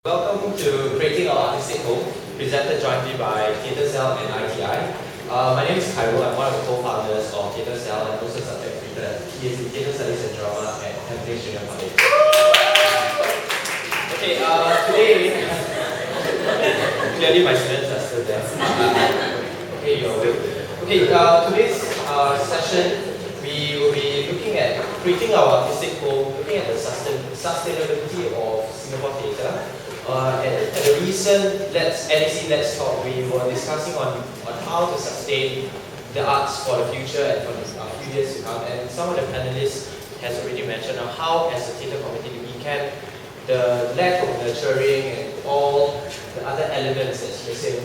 Welcome to Creating Our Artistic Home, presented jointly by Theatre Cell and ITI. My name is Cairo. I'm one of the co-founders of Theatre Cell and also subject editor, PhD Theatre Studies and Drama at Tampines Junior College. Okay, today, clearly my students are still there. Okay, you're good. Okay, today's session, we will be looking at creating our artistic home, looking at the sustainability of Singapore theatre. At the recent NEC Let's Talk, we were discussing on how to sustain the arts for the future and for the few years to come. And some of the panelists has already mentioned on how, as a theatre community, we can, the lack of nurturing and all the other elements that's missing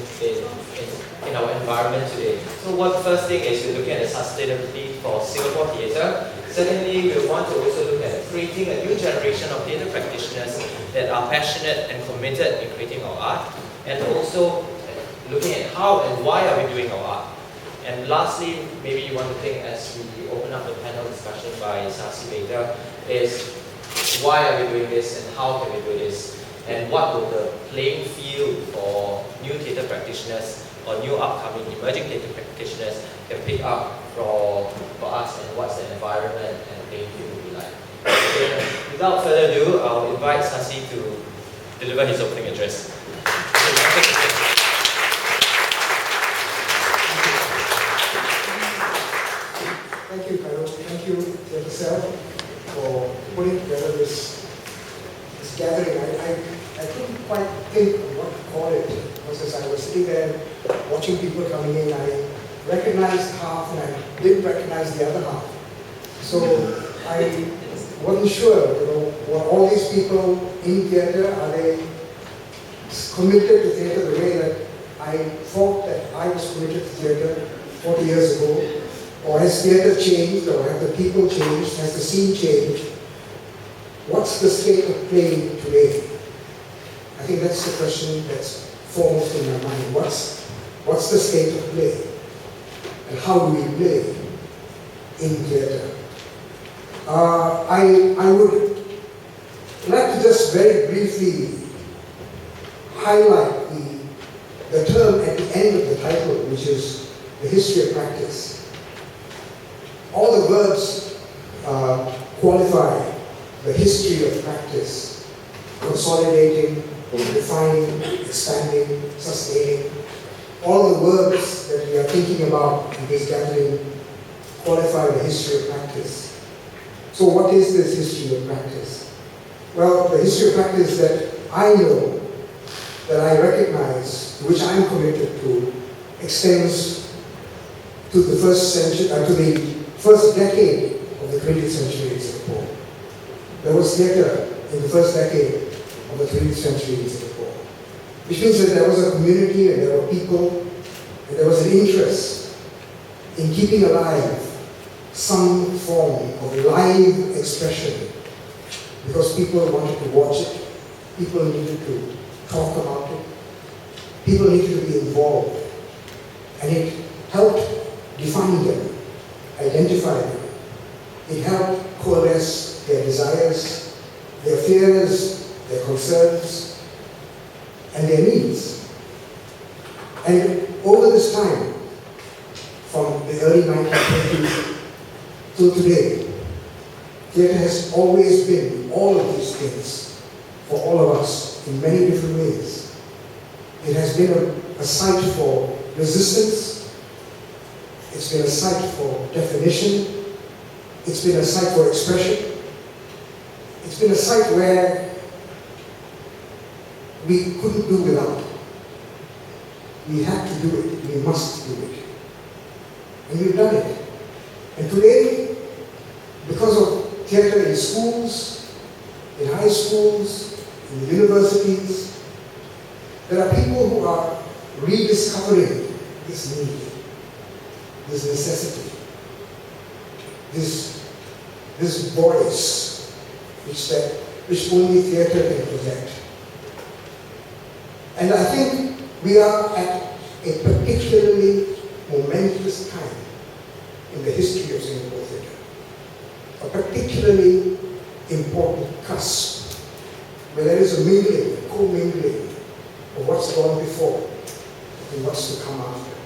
in our environment today. So the first thing is we're looking at the sustainability for Singapore theatre. Secondly, we want to also look at creating a new generation of theatre practitioners that are passionate and committed in creating our art, and also looking at how and why are we doing our art. And lastly, maybe you want to think as we open up the panel discussion by Sasi later, is why are we doing this and how can we do this? And what will the playing field for new theatre practitioners or new upcoming emerging theatre practitioners can pick up for us, and what's the environment and playing field will be like. Okay, without further ado, I'll invite Sasi to deliver his opening address. Thank you, Carol. Thank you, Theatre Cell, for putting together this gathering. I couldn't quite think of what to call it, because as I was sitting there watching people coming in, I recognized half and I didn't recognize the other half. So I wasn't sure, were all these people in theatre, are they committed to theatre the way that I thought that I was committed to theatre 40 years ago? Or has theatre changed, or have the people changed, has the scene changed? What's the state of play today? I think that's the question that's foremost in my mind. What's the state of play? And how do we play in theatre? I would like to just very briefly highlight the term at the end of the title, which is the history of practice. All the verbs qualify the history of practice: consolidating, defining, expanding, sustaining. All the verbs that we are thinking about in this gathering qualify the history of practice. So what is this history of practice? Well, the history of practice that I know, that I recognize, which I'm committed to, extends to the first century, to the first decade of the 20th century in Singapore. There was theatre in the first decade of the 20th century in Singapore, which means that there was a community and there were people and there was an interest in keeping alive some form of live expression, because people wanted to watch it, people needed to talk about it, people needed to be involved, and it helped define them, identify them. It helped coalesce their desires, their fears, their concerns, and their needs. And over this time, from the early 1920s till today, theatre has always been all of these things for all of us in many different ways. It has been a site for resistance. It's been a site for definition. It's been a site for expression. It's been a site where we couldn't do without. We had to do it. We must do it. And we've done it. And today, because of theatre in schools, in high schools, in universities, there are people who are rediscovering this need, this necessity, this voice which only theatre can project. And I think we are at a particularly momentous time in the history of Singapore theatre, a particularly important cusp where there is a mingling, commingling of what's gone before and what's to come after.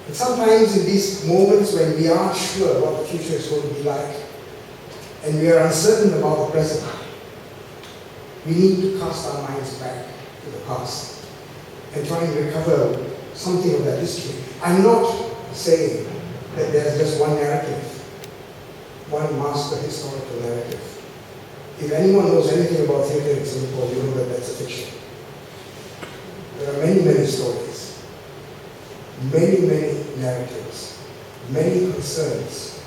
And sometimes in these moments when we aren't sure what the future is going to be like, and we are uncertain about the present, we need to cast our minds back to the past and try and recover something of that history. I'm not saying that there's just one narrative, one master historical narrative. If anyone knows anything about theatre in Singapore, you know that that's a fiction. There are many, many stories, many, many narratives, many concerns,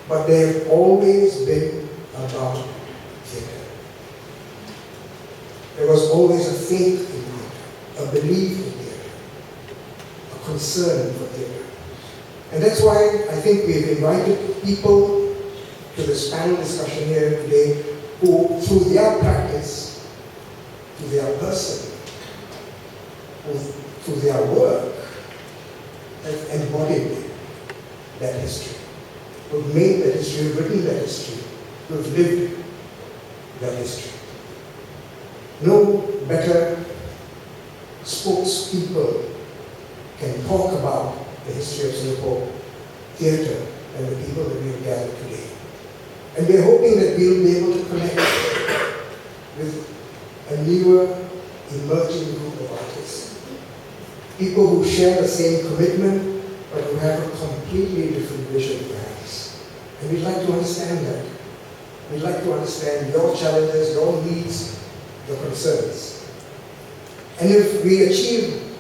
but they've always been about theatre. There was always a faith in theatre, a belief in theatre, a concern for theatre. And that's why I think we've invited people to this panel discussion here today who, through their practice, through their person, through their work, have embodied that history, who have made that history, who have written that history, who have lived that history. No better spokespeople can talk about the history of Singapore theatre than the people that we have gathered today. And we are hoping that we will be able to connect with a newer, emerging group of artists. People who share the same commitment, but who have a completely different vision perhaps. And we'd like to understand that. We'd like to understand your challenges, your needs, your concerns. And if we achieve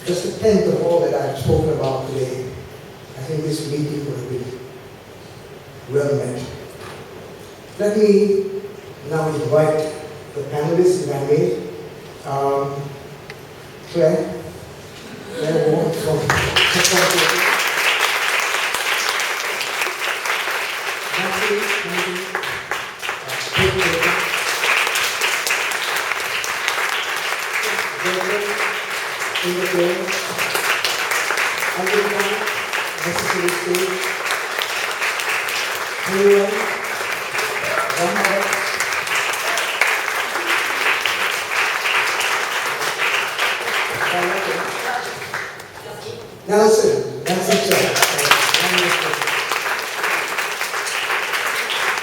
just a tenth of all that I've spoken about today, I think this meeting will be well met. Let me now invite the panelists, if I may. Claire Ward from in the play, underground, necessary stage, everyone, one more. Nelson Chai.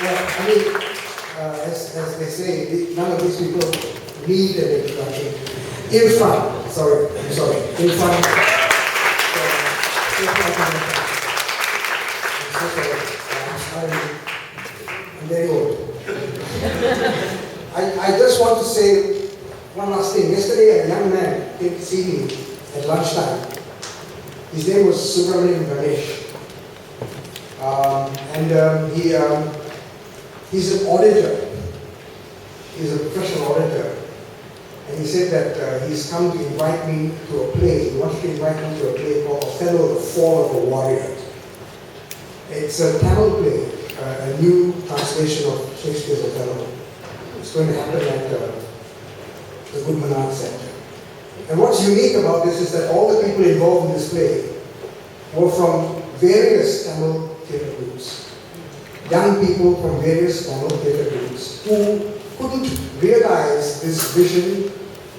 Yeah, I mean, as they say, none of these people need an introduction. Irfan. I'm sorry. Irfan. I'm very old. I just want to say one last thing. Yesterday, a young man came to see me at lunchtime. His name was Subramanian Ganesh. He's an auditor. He's a professional auditor. And he said that he's come to invite me to a play. He wanted to invite me to a play called Othello, the Fall of a Warrior. It's a Tamil play, a new translation of Shakespeare's Othello. It's going to happen at the Goodman Center. And what's unique about this is that all the people involved in this play were from various Tamil theatre groups. Young people from various Tamil theatre groups who couldn't realize this vision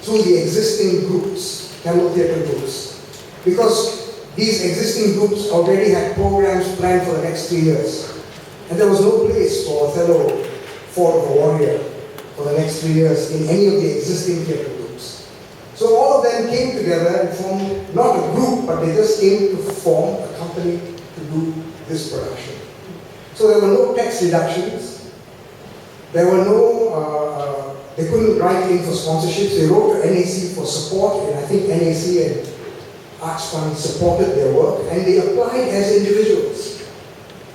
through the existing groups, Tamil theatre groups, because these existing groups already had programs planned for the next 3 years. And there was no place for Othello, Fall of a Warrior, for the next 3 years in any of the existing theatre groups. So all of them came together and formed, not a group, but they just came to form a company to do this production. So there were no tax deductions. There were no, they couldn't write in for sponsorships. They wrote to NAC for support, and I think NAC and Arts Fund supported their work, and they applied as individuals.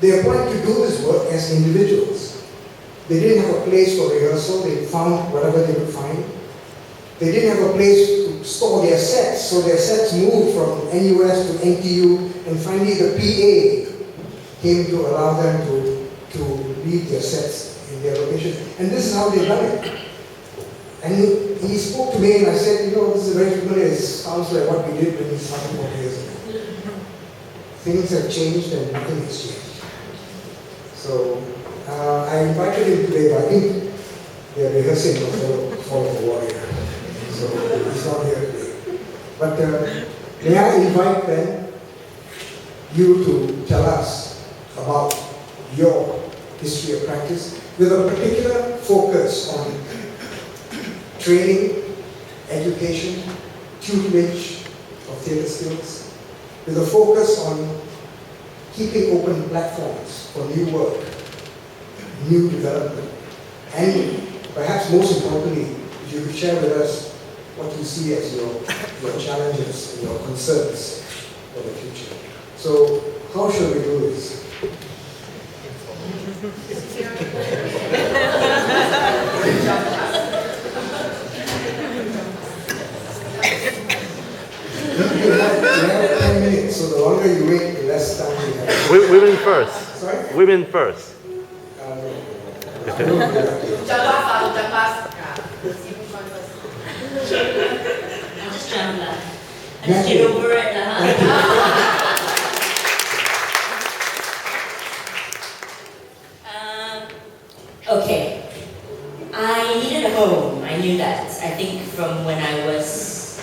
They applied to do this work as individuals. They didn't have a place for rehearsal. They found whatever they could find. They didn't have a place to store their sets, so their sets moved from NUS to NTU, and finally the PA came to allow them to leave their sets in their locations. And this is how they done it. And he spoke to me and I said, this is very familiar. It sounds like what we did when we started 4 years ago. Things have changed and nothing has changed. So I invited him today, but I think they're rehearsing for Fall of the Warrior. So he's not here today. But may I invite then you to tell us about your history of practice with a particular focus on training, education, tutelage of theatre skills, with a focus on keeping open platforms for new work, new development, and perhaps most importantly, if you could share with us what you see as your challenges and your concerns for the future. So, how shall we do this? You have 10 minutes, so the longer you wait, the less time you have. Women first. Sorry? Women first. I'm just trying to get over it now. Okay. I needed a home. I knew that. I think from when I was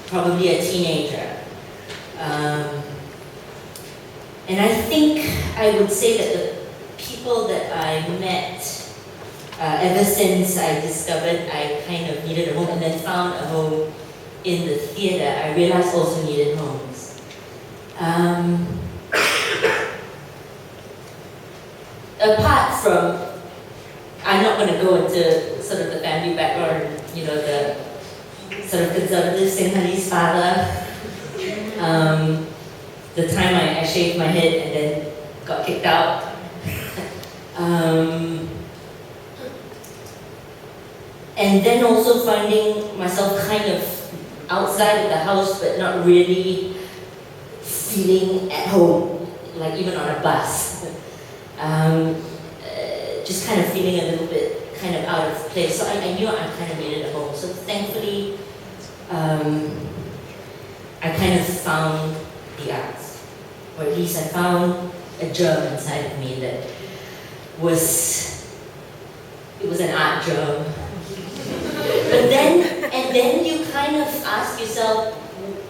probably a teenager. And I think I would say that the people that I met ever since I discovered I kind of needed a home and then found a home in the theatre, I realized also needed homes. Apart from, I'm not going to go into sort of the family background, you know, the sort of conservative Sinhalese father. The time I shaved my head and then got kicked out. And then also finding myself kind of outside of the house but not really feeling at home, like even on a bus. Just kind of feeling a little bit kind of out of place. So I knew I kind of needed a home. So thankfully, I kind of found the arts. Or at least I found a germ inside of me that it was an art germ. And then you kind of ask yourself,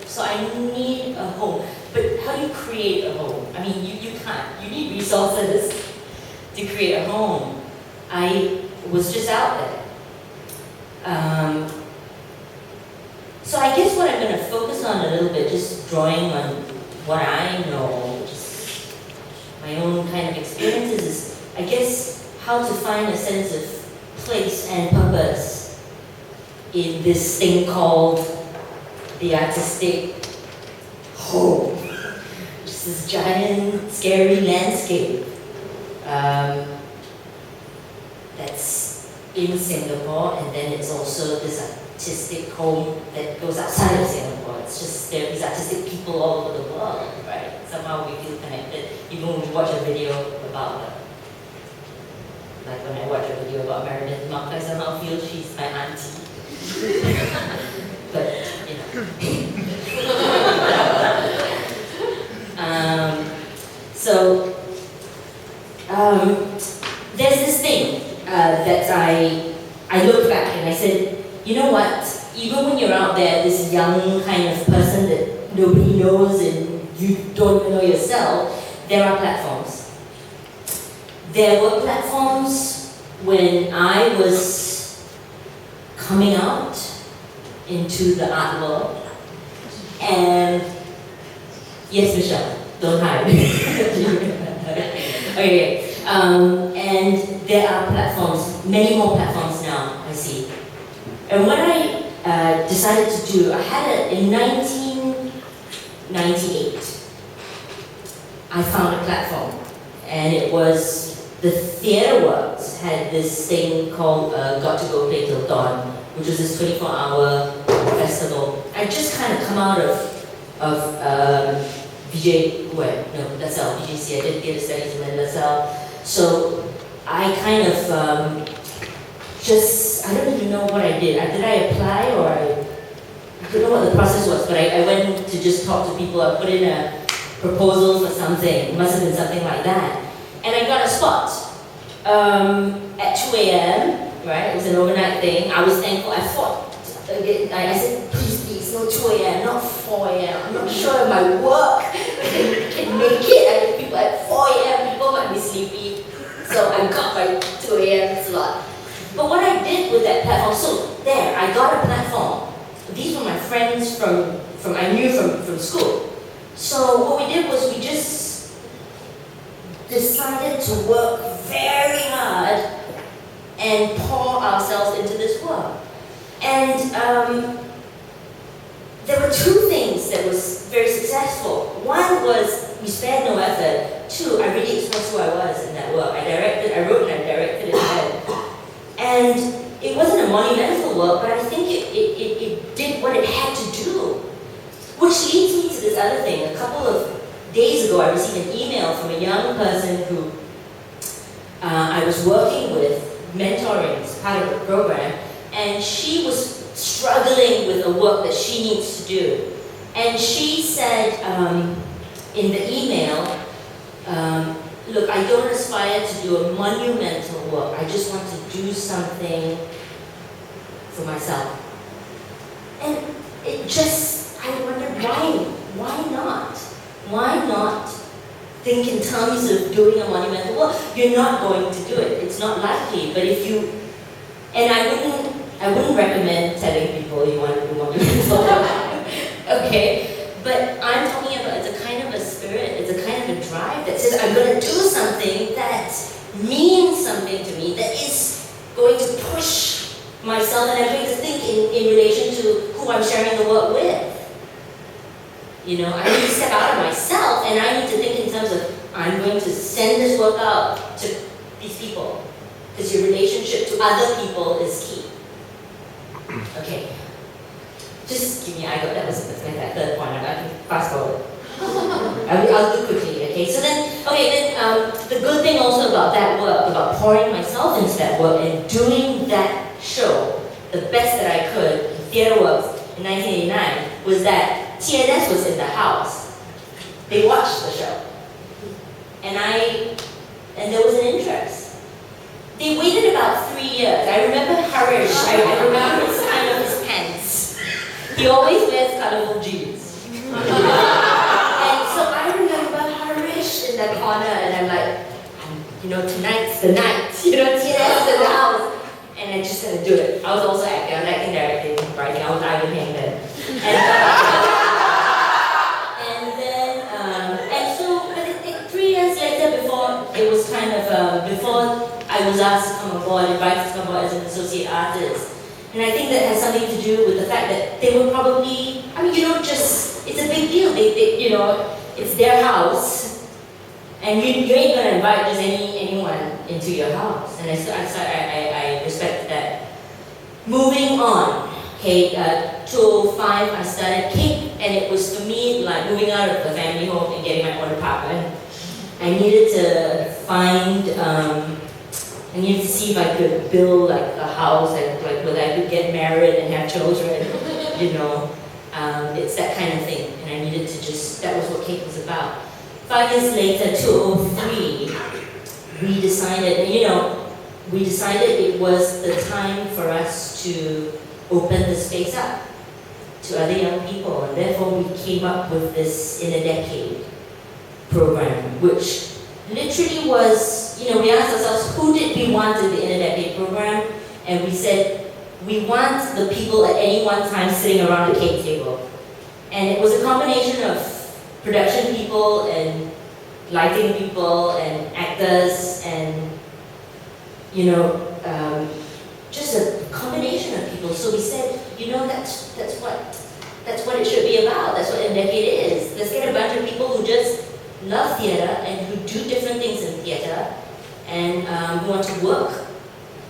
so I need a home, but how do you create a home? I mean, you can't, you need resources to create a home. I was just out there. So I guess what I'm going to focus on a little bit, just drawing on what I know, just my own kind of experiences, is I guess how to find a sense of place and purpose in this thing called the artistic home. Just this giant, scary landscape that's in Singapore, and then it's also this artistic home that goes outside of Singapore. It's just there are these artistic people all over the world, right? Somehow we feel connected, even when we watch a video about them. Like when I watch a video about Meredith Monk, I somehow feel she's my auntie. But, you know. There's this thing that I looked back and I said, you know what, even when you're out there, this young kind of person that nobody knows and you don't even know yourself, there are platforms. There were platforms when I was coming out into the art world, and yes, Michelle, don't hide. Okay, and there are platforms, many more platforms now, I see. And what I decided to do, I had it in 1998. I found a platform, and it was the Theatre Works had this thing called Got to Go Play Till Dawn, which was this 24-hour festival. I just kind of come out of VJC, I did theatre studies in LaSalle. So I kind of I don't even know what I did. Did I apply or I don't know what the process was, but I went to just talk to people. I put in a proposal for something. It must have been something like that. And I got a spot at 2 a.m. right? It was an overnight thing. I was thankful. I fought. I said, please, no 2 a.m., not 4 a.m. I'm not sure if my work can make it. People at 4 a.m., people might be sleepy. So I got my 2 a.m. slot. But what I did with that platform, so there, I got a platform. These were my friends from I knew from school. So what we did was we just decided to work very hard and pour ourselves into this work. And there were 2 things that was very successful. One was we spared no effort. 2, I really expressed who I was in that work. I wrote and I directed it ahead. And it wasn't a monumental work, but I think it did what it had to do. Which leads me to this other thing. A couple of days ago, I received an email from a young person who I was working with, mentoring as part of the program, and she was struggling with the work that she needs to do. And she said in the email, look, I don't aspire to do a monumental work. I just want to do something for myself. And it just, I wondered why not? Why not think in terms of doing a monumental work? You're not going to do it. It's not likely. But if you, and I wouldn't recommend telling people you want to do monumental work. Okay? But I'm talking about, it's a kind of a spirit, it's a kind of a drive that says I'm going to do something that means something to me, that is going to push myself, and I'm going to think in relation to who I'm sharing the work with. You know, I need to step out of myself, and I need to think in terms of, I'm going to send this work out to these people. Because your relationship to other people is key. Okay. Just give me, that was my third point. I can fast forward. I'll do quickly, okay? So then, the good thing also about that work, about pouring myself into that work and doing that show, the best that I could, in Theatre Works in 1989, was that TNS was in the house. They watched the show. And there was an interest. They waited about 3 years. I remember Harish, I remember his pants. He always wears colorful jeans. And so I remember Harish in that corner, and I'm like, tonight's the night. TNS is in the house. And I just had to do it. I was also acting. I was acting, directing, writing. I was Ivan Hang then. And so, but 3 years later, before it was kind of, before I was asked to come aboard, invited to come aboard as an associate artist. And I think that has something to do with the fact that they were probably, it's a big deal. It's their house, and you ain't gonna invite just anyone into your house. And I respect that. Moving on, okay, 2005 I started Cake, and it was for me like moving out of the family home and getting my own apartment. I needed to I needed to see if I could build like a house, and like whether I could get married and have children, it's that kind of thing. And I needed to that was what Cake was about. 5 years later, 2003, we decided it was the time for us to open the space up to other young people, and therefore we came up with this In a Decade program, which literally was, we asked ourselves, who did we want in the In a Decade program? And we said, we want the people at any one time sitting around the cake table. And it was a combination of production people and lighting people and actors and, just a combination of people. So we said, that's what it should be about. That's what In a Decade is. Let's get a bunch of people who just love theatre and who do different things in theatre and who want to work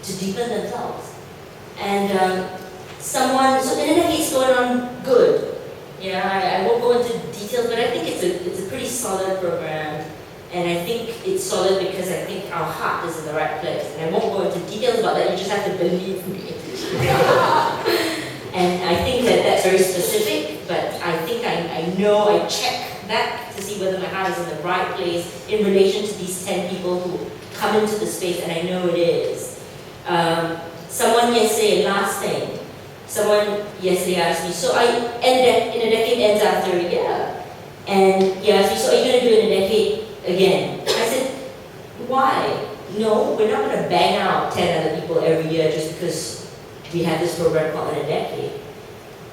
to deepen themselves. And so In a Decade is going on good. I won't go into details, but I think it's a pretty solid program. And I think it's solid because I think our heart is in the right place. And I won't go into details about that, you just have to believe me. And I think that's very specific, but I think I know I check back to see whether my heart is in the right place in relation to these 10 people who come into the space, and I know it is. Someone yesterday, last thing, someone yesterday asked me, so in a decade ends after a year. And he asked me, so are you going to do it in a decade again? I said, why? No, we're not going to bang out 10 other people every year just because we have this program called In a Decade.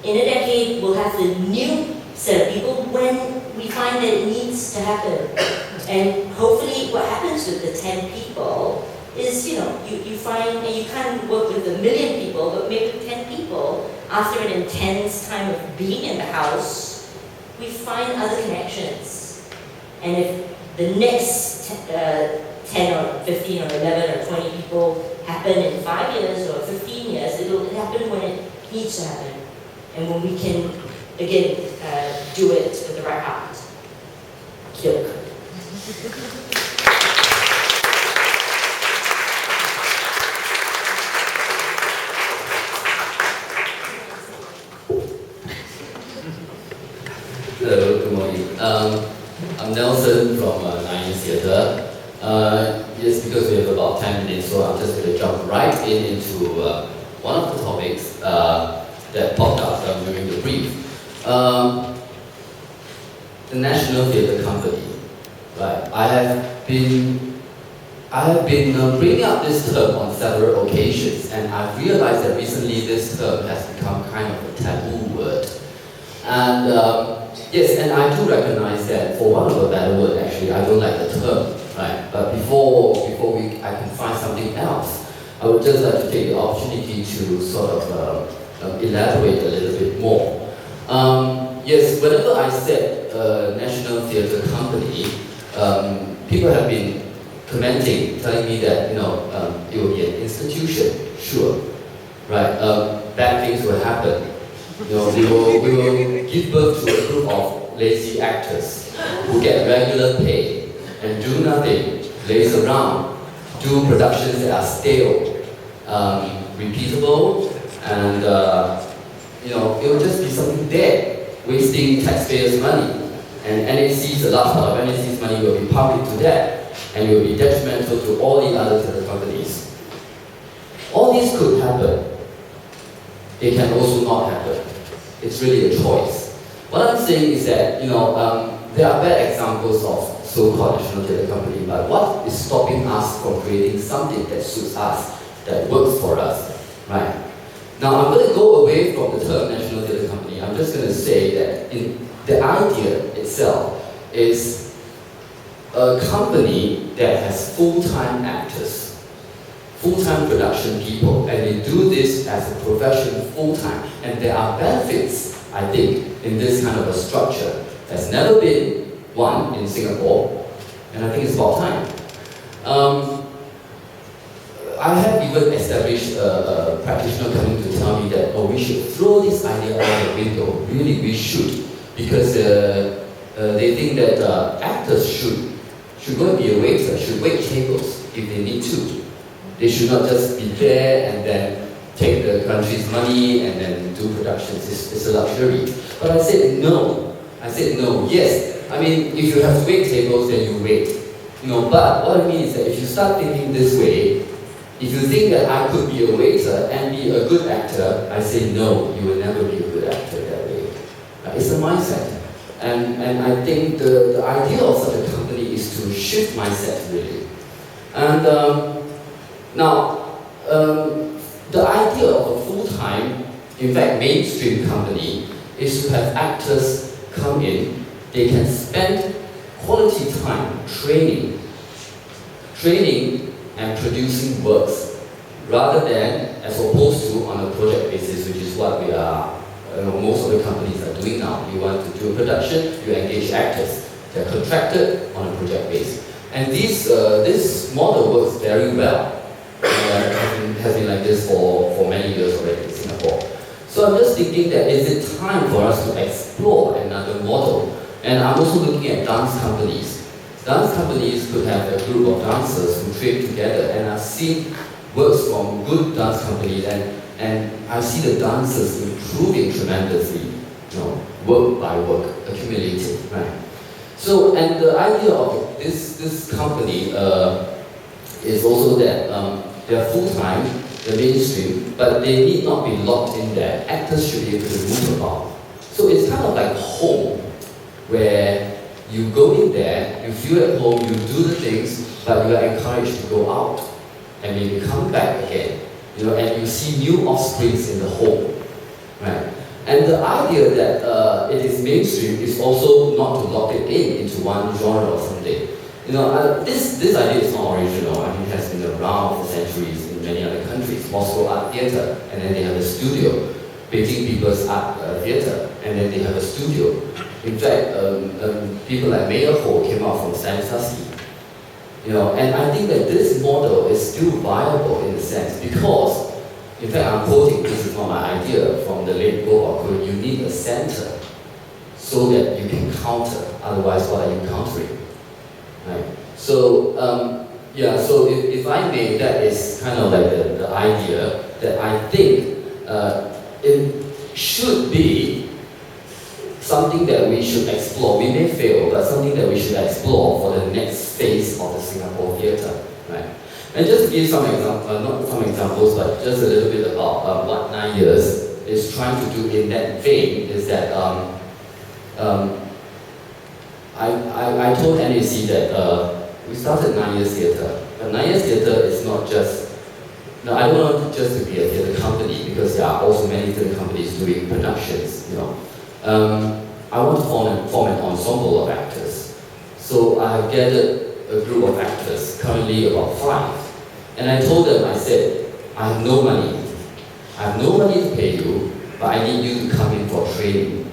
In a decade, we'll have the new set of people when we find that it needs to happen. And hopefully what happens with the 10 people is, you find, and you can't work with 1 million people, but maybe with 10 people, after an intense time of being in the house, we find other connections. And if the next 10 or 15 or 11 or 20 people happen in 5 years or 15 years, it'll happen when it needs to happen. And when we can, again, do it with the right heart. Kyok. Hello, good morning. I'm Nelson from Nine Theatre. Yes, because we have about 10 minutes, so I'm just going to jump right into one of the topics that popped up during the brief. The National Theatre Company. Right. I have been bringing up this term on several occasions, and I've realized that recently this term has become kind of a taboo word. And yes, and I do recognize that, for want of a better word, actually, I don't like the term, right? But before I can find something else, I would just like to take the opportunity to sort of elaborate a little bit more. Yes, whenever I said National Theatre Company, people have been commenting, telling me that, it will be an institution, sure, right? Bad things will happen. We will give birth to a group of lazy actors who get regular pay and do nothing, laze around, do productions that are stale, repeatable, and it will just be something dead, wasting taxpayers' money. And NAC's, a large part of NAC's money will be pumped into that, and will be detrimental to all the other theatre companies. All these could happen. They can also not happen. It's really a choice. What I'm saying is that, there are bad examples of so-called National Theatre Company, but what is stopping us from creating something that suits us, that works for us, right? Now, I'm going to go away from the term National Theatre Company. I'm just going to say that the idea itself is a company that has full-time actors, full-time production people, and they do this as a profession full-time. And there are benefits, I think, in this kind of a structure. There's never been one in Singapore, and I think it's about time. I have even established a practitioner coming to tell me that, we should throw this idea out the window. Really, we should, because they think that actors should go and be a waiter, should wait tables if they need to. They should not just be there and then take the country's money and then do productions. It's a luxury. But I said no. Yes. I mean, if you have to wait tables, then you wait. But what I mean is that if you start thinking this way, if you think that I could be a waiter and be a good actor, I say no, you will never be a good actor that way. It's a mindset. And I think the idea of such a company is to shift mindset, really. And the idea of a full-time, in fact, mainstream company is to have actors come in. They can spend quality time training and producing works, rather than as opposed to on a project basis, which is what we are. Most of the companies are doing now. You want to do a production, you engage actors. They're contracted on a project basis, and this model works very well. Has been like this for many years already in Singapore. So I'm just thinking that is it time for us to explore another model? And I'm also looking at dance companies. Dance companies could have a group of dancers who train together, and I've seen works from good dance companies, and I see the dancers improving tremendously, work by work, accumulating, right? So, and the idea of this company is also that they're full-time, the mainstream, but they need not be locked in there. Actors should be able to move about. So it's kind of like home, where you go in there, you feel at home, you do the things, but you are encouraged to go out. And then you come back again, and you see new offsprings in the home, right? And the idea that it is mainstream is also not to lock it into one genre or something. This idea is not original. I mean, it has been around for centuries in many other countries. Moscow Art Theatre, and then they have a studio. Beijing People's Art Theatre, and then they have a studio. In fact, people like Mayor Ho came out from Stanislavski. And I think that this model is still viable in a sense because, in fact, I'm quoting, this is not my idea, from the late Go Oku, you need a center so that you can counter, otherwise what are you countering? Right? So, so if I may, that is kind of like the idea that I think it should be something that we should explore. We may fail, but something that we should explore for the next phase of the Singapore theatre, right? And just to give some not some examples, but just a little bit about what 9 Years is trying to do in that vein is that I told NAC that we started 9 Years Theatre, but 9 Years Theatre is not just. No, I don't want just to be a theatre company because there are also many theatre companies doing productions. I want to form an ensemble of actors. So I have gathered a group of actors, currently about 5. And I told them, I said, I have no money. I have no money to pay you, but I need you to come in for training.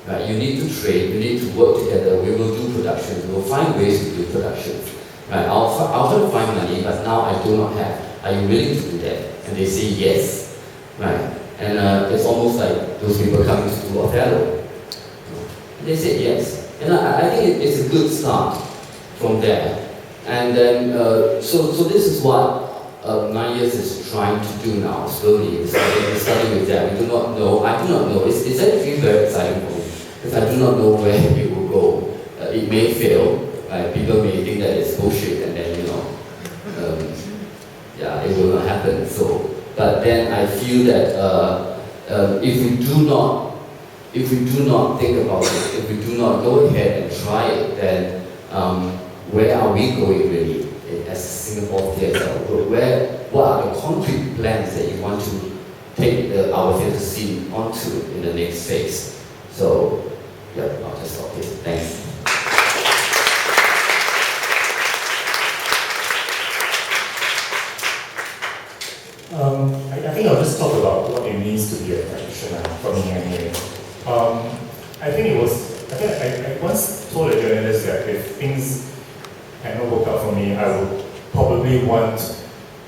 Right? You need to train, you need to work together. We will do productions, we will find ways to do productions. Right? I'll try to find money, but now I do not have. Are you willing to do that? And they say yes. Right? And it's almost like those people coming to do Othello. They said yes. And I think it's a good start from there. And then, so this is what 9 Years is trying to do now, slowly. Starting with that. We do not know. I do not know. It's actually very exciting for me. Because I do not know where it will go. It may fail. Right? People may think that it's bullshit and then, it will not happen. So, but then I feel that if we do not think about it, if we do not go ahead and try it, then where are we going really as Singapore theatre? What are the concrete plans that you want to take our theatre scene onto in the next phase? So, I'll just stop here. Thanks. I think I'll just talk about what it means to be a practitioner for me anyway. I once told a journalist that if things had not worked out for me, I would probably want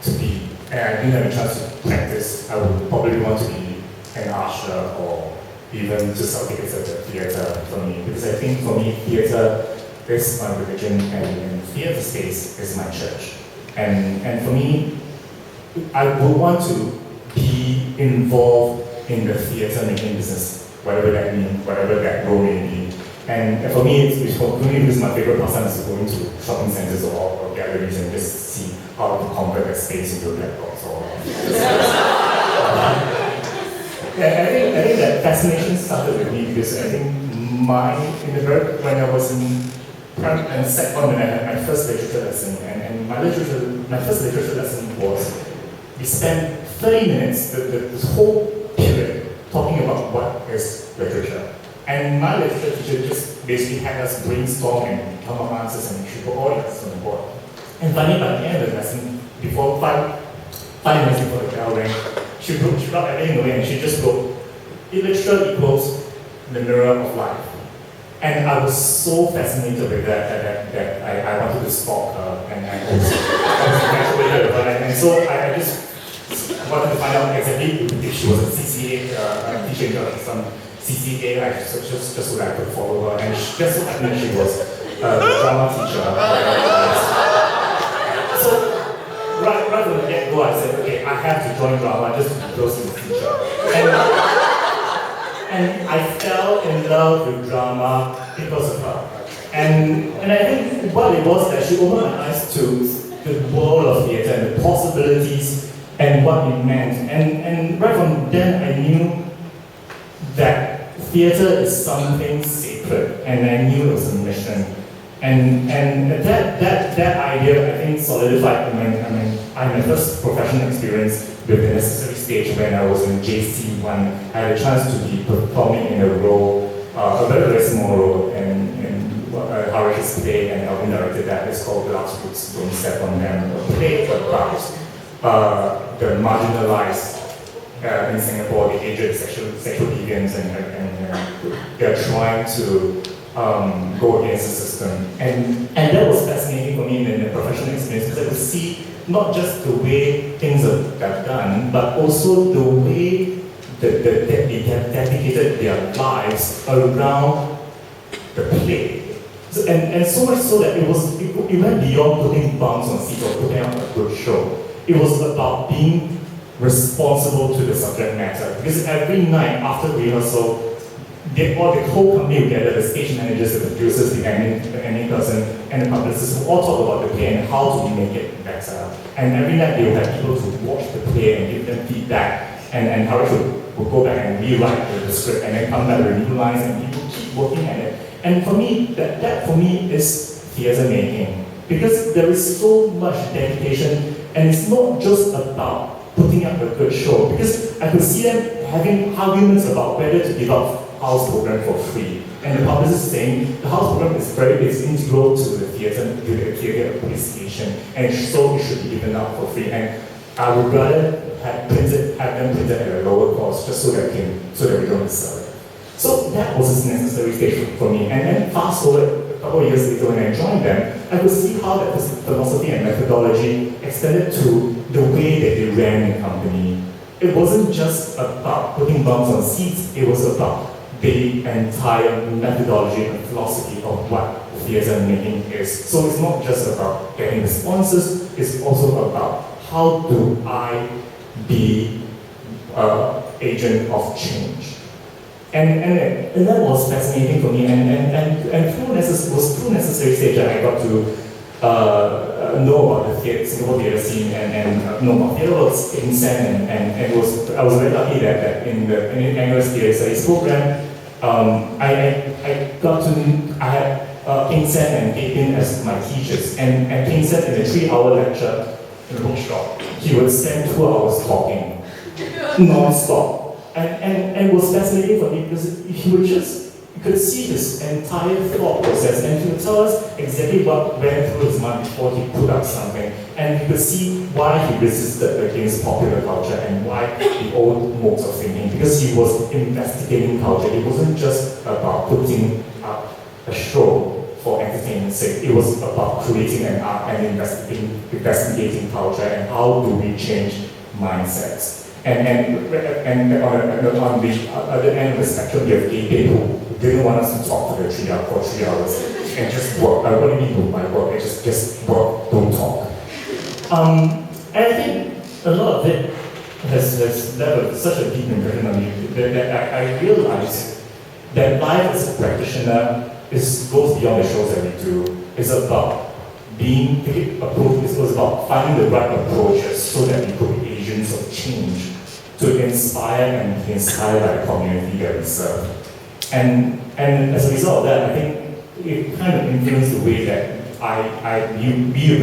to be, and I didn't have a chance to practice, I would probably want to be an usher or even to sell tickets at the theatre for me. Because I think for me, theatre is my religion and theatre space is my church. And for me, I would want to be involved in the theatre making business, whatever that means, whatever that role may be. And for me, because my favorite pastime is to go into shopping centres or galleries and just see how to convert that space into a black box. I think that fascination started with me because I think when I was in and sec on when I had my first literature lesson, and my first literature lesson was we spent 30 minutes, this whole period, talking about what is literature. And my literature teacher just basically had us brainstorm and come up with answers, and she put all the answers on the board. And finally, by the end of the lesson, before 5 minutes before the bell rang, she brought everything away and she just wrote, literature equals the mirror of life. And I was so fascinated with that I wanted to stalk her and I was infatuated with her. And so I just wanted to find out exactly if she was a CCA teacher or some CCA, just so that I could follow her. And just so happened she was a drama teacher. So right from the get-go, I said, okay, I have to join drama just to be close to the teacher. And I fell in love with drama because of her. And I think what it was that she opened my eyes to the world of theatre and the possibilities and what it meant. And right from then, I knew that theatre is something sacred, and I knew it was a mission. And that idea, I think, solidified my first professional experience with the necessary stage when I was in JC1. I had a chance to be performing in a role, a very, very small role in Harish's play, and Alvin directed that. It's called Glass Roots, Don't Step on Them, a play about the marginalized in Singapore, the aged sexual deviants, and they're trying to go against the system. And that was fascinating for me in the professional experience, because I could see not just the way things are done, but also the way that they have dedicated their lives around the play. So, and so much so that it went beyond putting bums on seats or putting on a good show. It was about being responsible to the subject matter. Because every night after rehearsal, the whole company together, the stage managers, the producers, the admin person, and the publicists will all talk about the play and how do we make it better. And every night they will have people to watch the play and give them feedback. And Harish will go back and rewrite the script and then come back with new lines, and people keep working at it. And for me, that for me is theatre making. Because there is so much dedication, and it's not just about putting up a good show. Because I could see them having arguments about whether to give up house program for free. And the publicist is saying the house program is integral to the theatre appreciation, and so it should be given out for free. And I would rather have them printed at a lower cost, just so that we don't sell it. So that was a necessary stage for me. And then fast forward a couple of years later when I joined them, I could see how that philosophy and methodology extended to the way that they ran the company. It wasn't just about putting bums on seats, it was about the entire methodology and philosophy of what theatre making is. So it's not just about getting the sponsors, it's also about how do I be an agent of change. And that was fascinating for me, and through necessary stage I got to know about the Singapore theatre scene and know about theatre works in Sen, and I was very lucky that in the NUS Theatre Studies program, I had King Sen and Kapin as my teachers, and King Sen in a 3-hour lecture in the bookshop, he would spend 2 hours talking, non-stop. And it was fascinating for me because you could see his entire thought process, and he would tell us exactly what went through his mind before he put up something. And you could see why he resisted against popular culture and why the old modes of thinking, because he was investigating culture. It wasn't just about putting up a show for entertainment's sake. It was about creating an art and investigating culture and how do we change mindsets. And on the other end of the spectrum, you have gay people who didn't want us to talk for 3 hours and just work. What do you mean by work? Just work, don't talk. And I think a lot of it has left such a deep impression on me that I realized that life as a practitioner goes beyond the shows that we do. It's about it was about finding the right approaches so that we could be agents of change to inspire and be inspired by the community that we serve. And as a result of that, I think it kind of influenced the way that we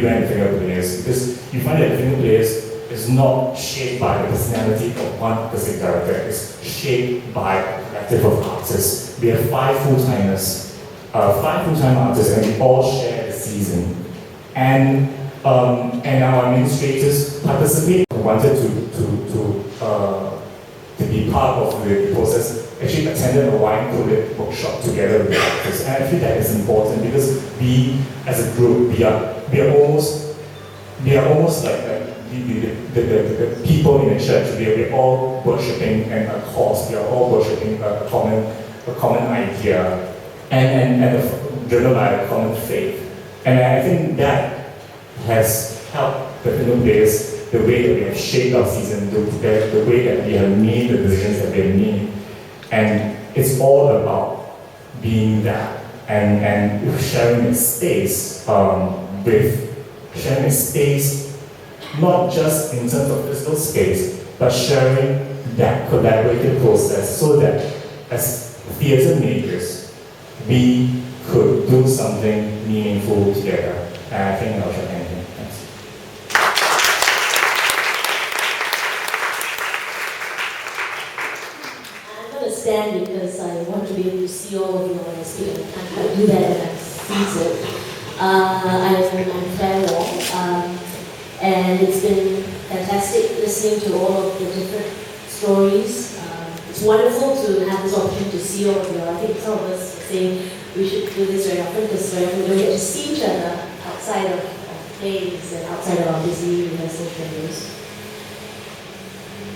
ran Finger Players, because you find that the Finger Players is not shaped by the personality of one artistic director, it's shaped by a collective of artists. We have 5 full-timers, 5 full-time artists, and we all share the season. And our administrators participate, wanted to be part of the process, actually attended a wine cooler workshop together with the actors. And I feel that is important because we, as a group, we are almost like the people in the church. We're all worshipping a cause. We are all worshipping a common idea, and driven by a common faith. And I think that has helped the Finger Players, the way that we have shaped our season, the way that we have made the decisions that we have made. And it's all about being that and sharing a space not just in terms of physical space, but sharing that collaborative process so that as theatre makers, we could do something meaningful together. And I think I shall end here. Thanks. I'm going to stand because I want to be able to see all of you when I speak. I can't do that when I'm seated. I'm Claire Wong, and it's been fantastic listening to all of the different stories. It's wonderful to have this opportunity to see all of you. I think some of us say we should do this very often because very often we don't get to see each other outside of plays and outside of our busy rehearsal schedules.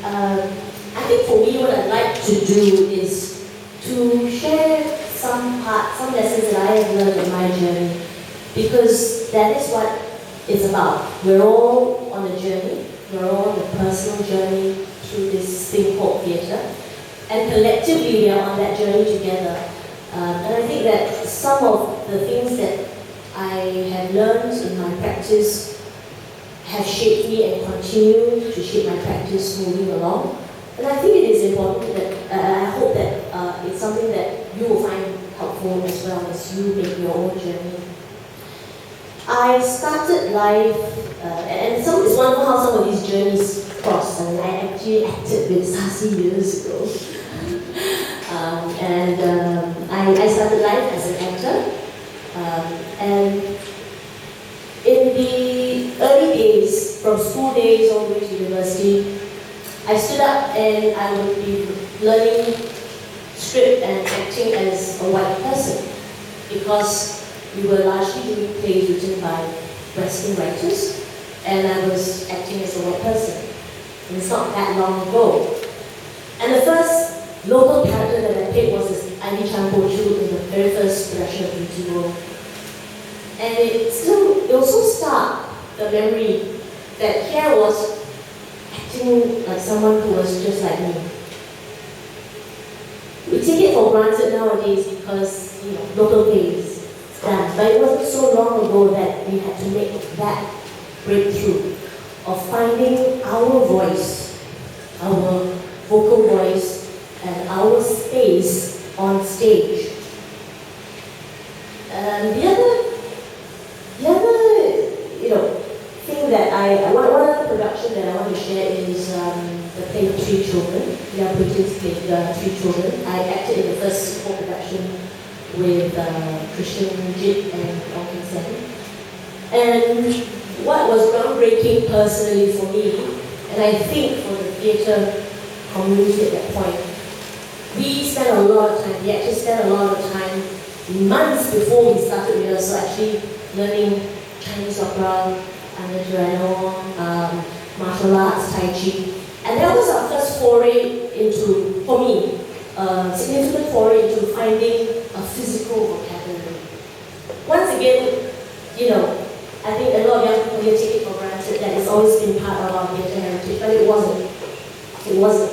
I think for me, what I'd like to do is to share some lessons that I have learned in my journey, because that is what it's about. We're all on a journey. We're all on a personal journey through this thing called theatre, and collectively we are on that journey together. And I think that some of the things that I have learned in my practice have shaped me and continue to shape my practice moving along. And I think it is important that, I hope that it's something that you will find helpful as well as you make your own journey. I started life, and it's wonderful how some of these journeys cross. I mean, I actually acted with Sasi years ago. I started life as an actor. And in the early days, from school days all the way to university, I stood up and I would be learning script and acting as a white person, because we were largely doing plays written by Western writers, and I was acting as a white person. And it's not that long ago. And the first local character that I played was this Ivy Chan Po Chu in the very first production of Beauty World. And it also stark the memory that here I was acting like someone who was just like me. We take it for granted nowadays because, local plays done. But it wasn't so long ago that we had to make that breakthrough of finding our voice, our vocal voice, and our space on stage. The other thing that one other production that I want to share is the play Three Children. Leah Putin's play Three Children. I acted in the first co-production with Christian Jit and Ong Kim Sen. And what was groundbreaking personally for me, and I think for the theatre community at that point, we spent a lot of time, we actually spent a lot of time, months before we started rehearsal, actually learning Chinese opera, martial arts, Tai Chi. And that was our first foray into, for me, a significant foray into finding a physical vocabulary. Once again, I think a lot of young people here take it for granted that it's always been part of our theatre heritage, but it wasn't. It wasn't.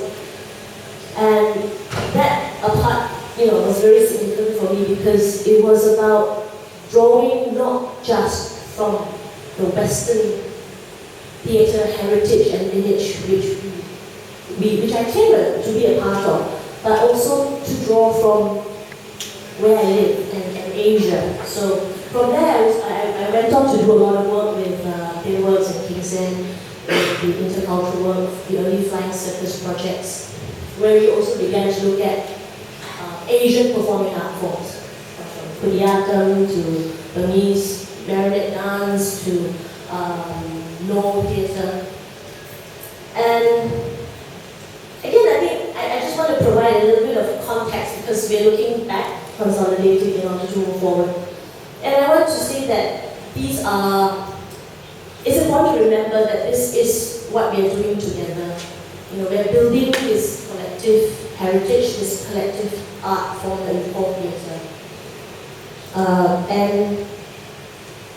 And that apart, was very significant for me because it was about drawing not just from the Western theatre heritage and lineage which I claim to be a part of, but also to draw from where I live and Asia. So from there, I went on to do a lot of work with Stienberg and Kingston, with the intercultural work, the early flying circus projects, where we also began to look at Asian performing art forms, from Kudiyatam to Burmese marionette dance to no theatre. And again, I think I just want to provide a little bit of context because we're looking back, consolidating in order to move forward. And I want to say that it's important to remember that this is what we are doing together. We're building this collective heritage, this collective art form that we call theatre.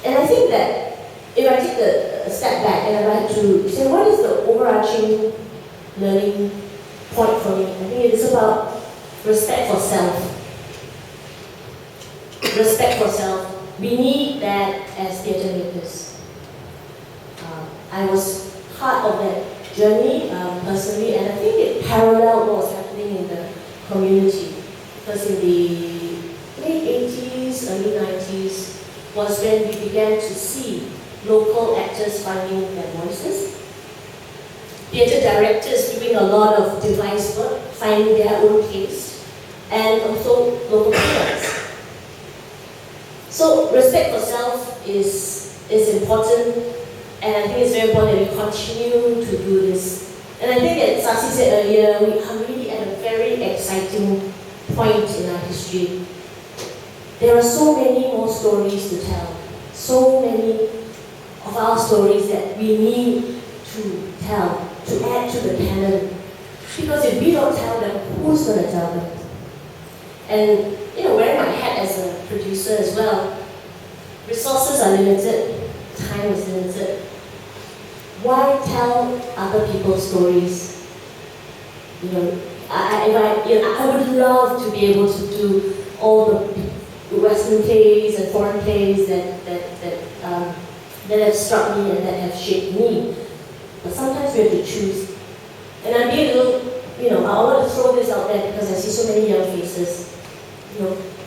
And I think that if I take a step back and I like to say, what is the overarching learning point for me? I think it is about respect for self. Respect for self. We need that as theatre makers. I was part of that journey personally, and I think it paralleled what was happening in the community. Because in the late 80s, early 90s was when we began to see local actors finding their voices. Theatre directors doing a lot of device work, finding their own place, and also local playwrights. So respect for self is important, and I think it's very important that we continue to do this. And I think as Sasi said earlier, we are really at a very exciting point in our history. There are so many more stories to tell, so many of our stories that we need to tell, to add to the canon. Because if we don't tell them, who's going to tell them? And wearing my hat as a producer as well, resources are limited, time is limited. Why tell other people's stories? I would love to be able to do all the Western plays and foreign plays that have struck me and that have shaped me. But sometimes we have to choose. And I'm being a little, I want to throw this out there because I see so many young faces.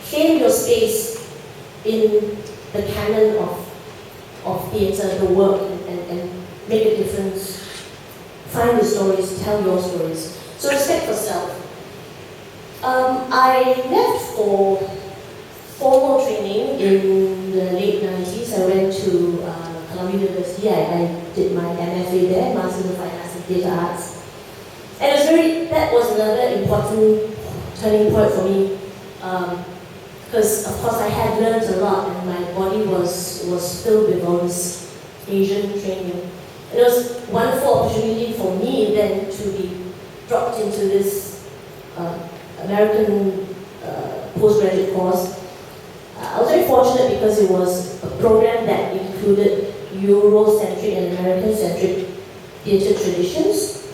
Claim your space in the canon of theatre, the work, and make a difference. Find the stories, tell your stories. So respect for self. I left for formal training in the late 90s. I went to Columbia University. I did my MFA there, Master's of Fine Arts and Theatre Arts. And that was another important turning point for me. Because of course I had learned a lot and my body was filled with all this Asian training. It was a wonderful opportunity for me then to be dropped into this American postgraduate course. I was very fortunate because it was a program that included Eurocentric and American-centric theatre traditions,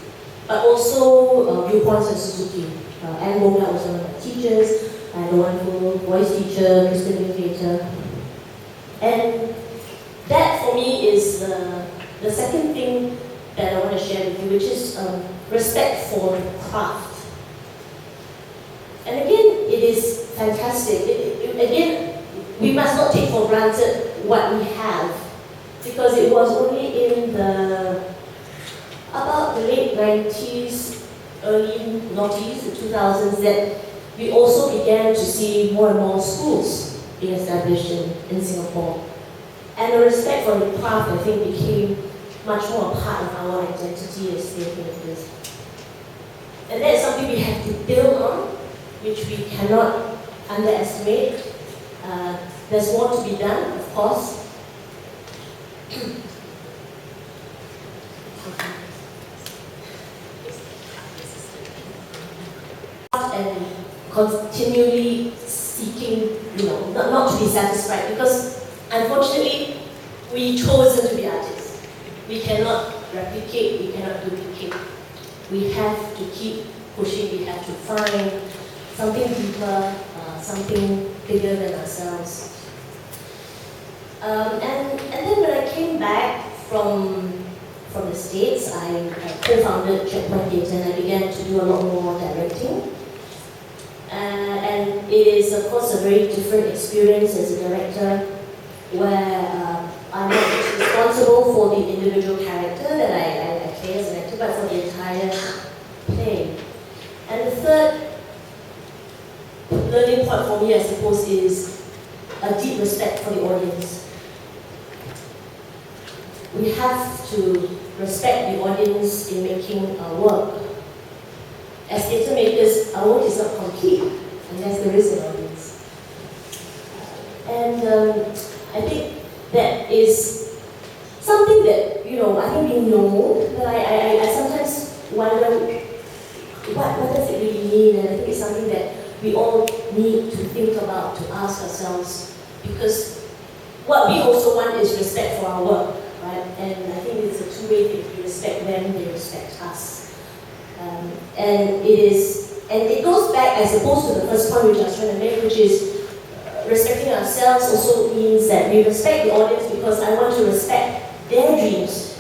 but also viewpoints of Suzuki. Anne Bonga was one of my teachers. I had a wonderful voice teacher, Kristen Theatre. And that for me is the second thing that I want to share with you, which is respect for the craft. And again, it is fantastic. Again, we must not take for granted what we have, because it was only in about the late 90s, early noughties, the 2000s, that we also began to see more and more schools being established in Singapore. And the respect for the craft, I think, became much more a part of our identity as theatre. And that is something we have to build on, which we cannot underestimate. There's more to be done, of course. And continually seeking, not to be satisfied, because unfortunately we chosen to be artists. We cannot replicate, we cannot duplicate. We have to keep pushing, we have to find something deeper, something bigger than ourselves. And then when I came back from the States, I co-founded Checkpoint Theatre and I began to do a lot more directing. And it is, of course, a very different experience as a director, where I'm not just responsible for the individual character that I play as an actor, but for the entire play. And the third learning point for me, I suppose, is a deep respect for the audience. We have to respect the audience in making our work. As theatre makers, our work is not complete unless there is an audience. And I think that is something that, I think we know, but I sometimes wonder, what does it really mean? And I think it's something that we all need to think about, to ask ourselves, because what we also want is respect for our work, right? And I think it's a two-way thing. We respect them, they respect us. And it goes back, I suppose, to the first point which I was trying to make, which is respecting ourselves also means that we respect the audience because I want to respect their dreams.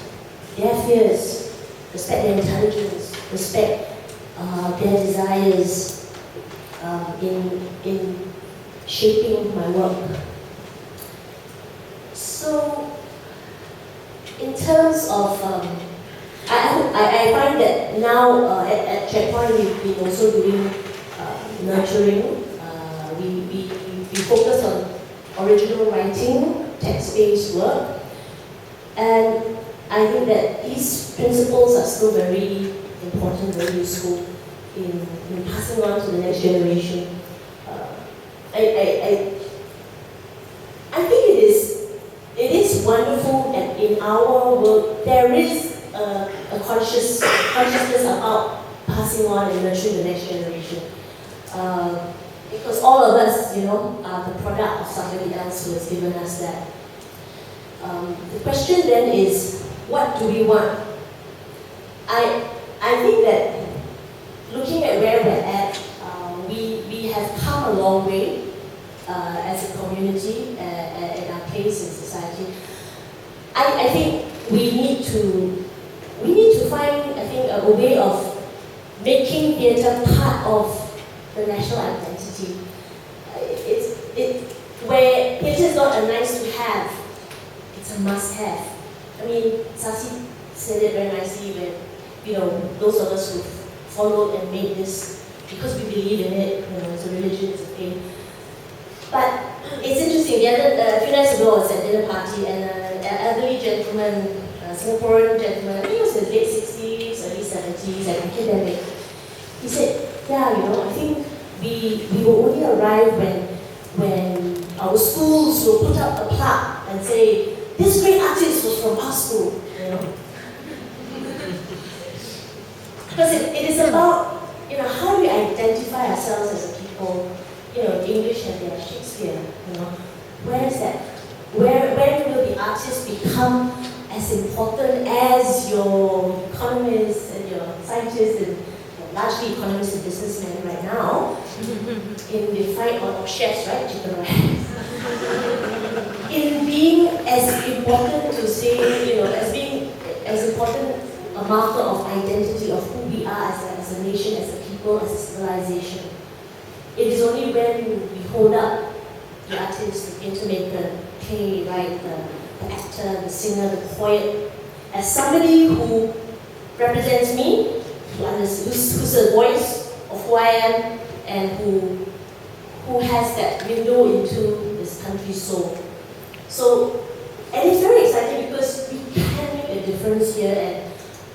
their fears, respect their intelligence, respect their desires in shaping my work. So, in terms of, I find that now at Checkpoint we've been also doing nurturing. We focus on original writing, text-based work, and I think that these principles are still very important, very useful in passing on to the next generation. I think it is wonderful that in our world there is a consciousness about passing on and nurturing the next generation. Because all of us, are the product of somebody else who has given us that. The question then is, what do we want? I think that looking at where we're at, we have come a long way as a community in our place in society. I think we need to find, a way of making theatre part of the national identity. Where theatre is not a nice to have, it's a must have. I mean, Sasi said it very nicely when, those of us who followed and made this, because we believe in it, it's a religion, it's a faith. But it's interesting, a few nights ago I was at a dinner party and an elderly gentleman, a Singaporean gentleman, I think he was in his late 60s, early 70s, an academic. He said, I think we will only arrive when our schools will put up a plaque and say, this great artist was from our school, Because it is about, how do we identify ourselves as a people? English and their Shakespeare, Where is that? When will the artists become as important as your economists and your scientists and largely economists and businessmen right now in the fight on chefs, right? Chicken rice. In being as important to say, as being as important a marker of identity of who we are as a nation, as a people, as a civilization. It is only when we hold up the artist, the filmmaker, the playwright, the actor, the singer, the poet, as somebody who represents me, who's the voice of who I am, and who has that window into this country's soul. So, and it's very exciting because we can make a difference here, and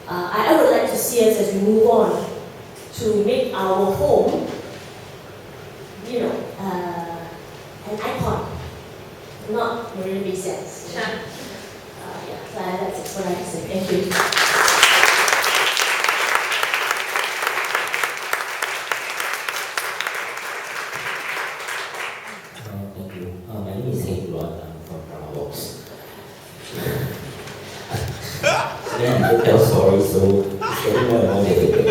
I would like to see us as we move on to make our home, an icon, not Marina Bay Sands. So that's what I have to say. Thank you. Thank you. My name is Rod. I'm from Bravox. I tell stories, so it's getting more and more difficult.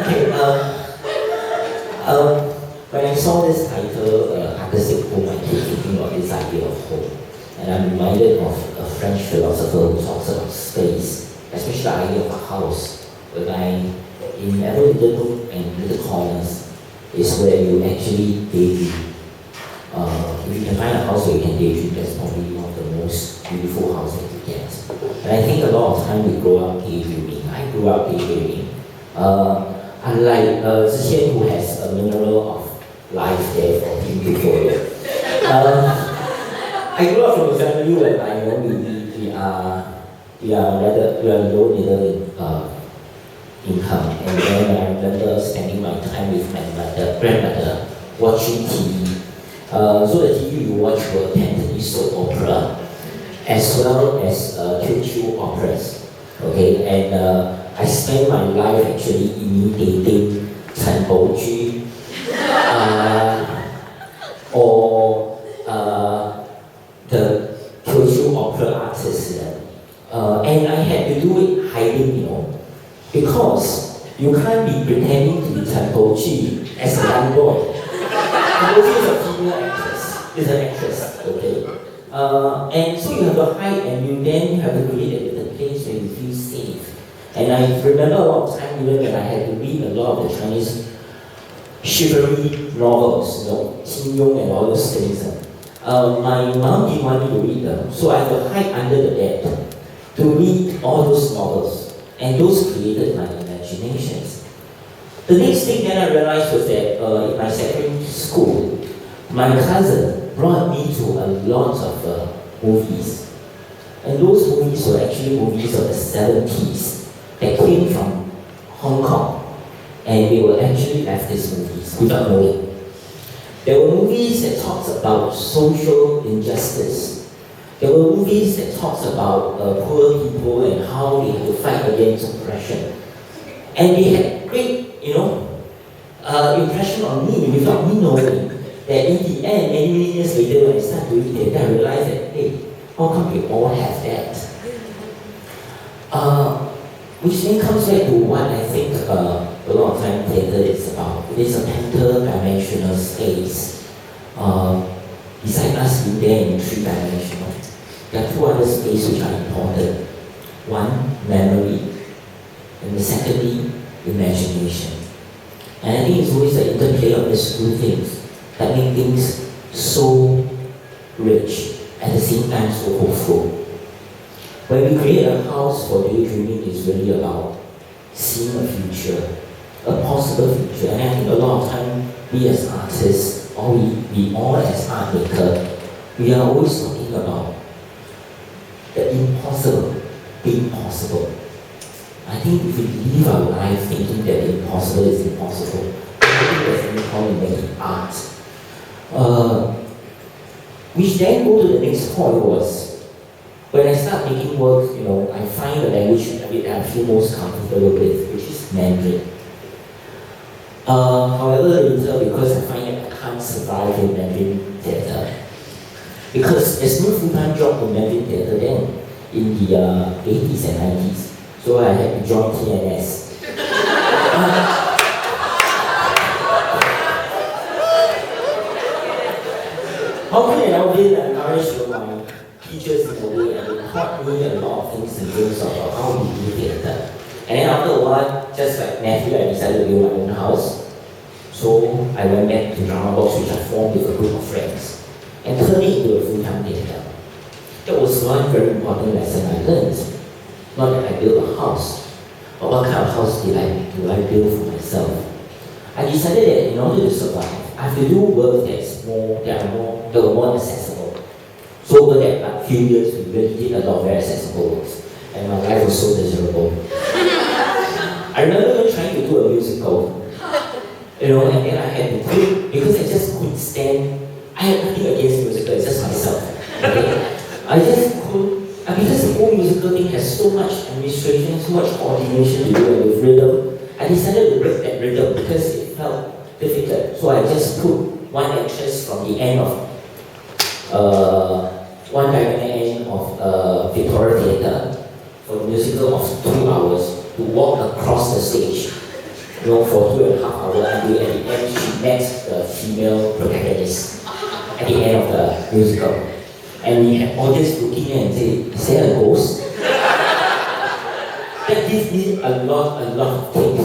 Okay, when I saw this title, Artistic Home, I keep thinking of this idea of home. And I'm reminded of a French philosopher who talks about space, especially the idea of a house, whereby in every little nook and little corners is where you actually daydream. If you can find a house where you can daydream, that's probably one of the most beautiful houses you get. And I think a lot of time we grow up daydreaming. I grew up daydreaming. Unlike Zixian, who has a mineral of life there for him to follow. I grew up from a family where I know we are low middle income, and then I remember spending my time with my grandmother watching TV. So the TV you watch were Cantonese soap opera, as well as Teochew operas. Okay, and I spent my life actually imitating Chen Boju or the Teochew opera artists. And I had to do it hiding, because you can't be pretending to be Chen Boju as a young boy. Chen Boju is a female actress, is an actress, okay? And so you have to hide and you then have to create a place where you feel safe. And I remember a lot of time even when I had to read a lot of the Chinese chivalry novels, Qin Yong and all those things. My mom didn't want me to read them, so I had to hide under the bed to read all those novels. And those created my imaginations. The next thing that I realized was that in my secondary school, my cousin brought me to a lot of movies. And those movies were actually movies of the 70s that came from Hong Kong. And they were actually leftist movies without knowing. There were movies that talks about social injustice. There were movies that talks about poor people and how they have to fight against oppression. And they had great, impression on me without me knowing that in the end, many years later when I started doing it, I realized that, hey, how come we all have that? Which then comes back to what I think a lot of time theatre is about. It is a penta-dimensional space. Beside us being there in three-dimensional, there are two other spaces which are important. One, memory, and the secondly, imagination. And I think it's always the interplay of these two things that make things so rich, at the same time so hopeful. When we create a house for daydreaming, it's really about seeing a future, a possible future. And I think a lot of time, we as artists, or we all as art makers, we are always talking about the impossible being possible. I think if we live our life thinking that the impossible is impossible, I think there's any point in making art. Which then go to the next point was, when I start making work, I find the language that I feel most comfortable with, which is Mandarin. However, later, because I find that I can't survive in Mandarin theatre, because there's no full-time job in Mandarin theatre then, in the 80s and 90s. So I had to join TNS. How can I always encourage my teachers in a way, and they taught me a lot of things in terms of how we do theatre. And then after a while, just like Matthew, I decided to build my own house. So I went back to drama box, which I formed with a group of friends, and turned it into a full-time theatre. That was one very important lesson I learned. Not that I built a house, but what kind of house do I build for myself? I decided that in order to survive, I have to do work that were more accessible. So over that few years, we really did a lot of very accessible works, and my life was so miserable. I remember trying to do a musical, and then I had to quit because I just couldn't stand. I had nothing against musical, it's just myself. Okay? I just couldn't. Because the whole musical thing has so much administration, so much coordination to do with rhythm, I decided to break that rhythm because it felt difficult. So I just put one actress from the end of one diagonal end of Victoria Theatre for a musical of 2 hours to walk across the stage, for 2.5 hours, and at the end she met the female protagonist at the end of the musical. And we had audience looking and say, is there a ghost? That gives me a lot of things.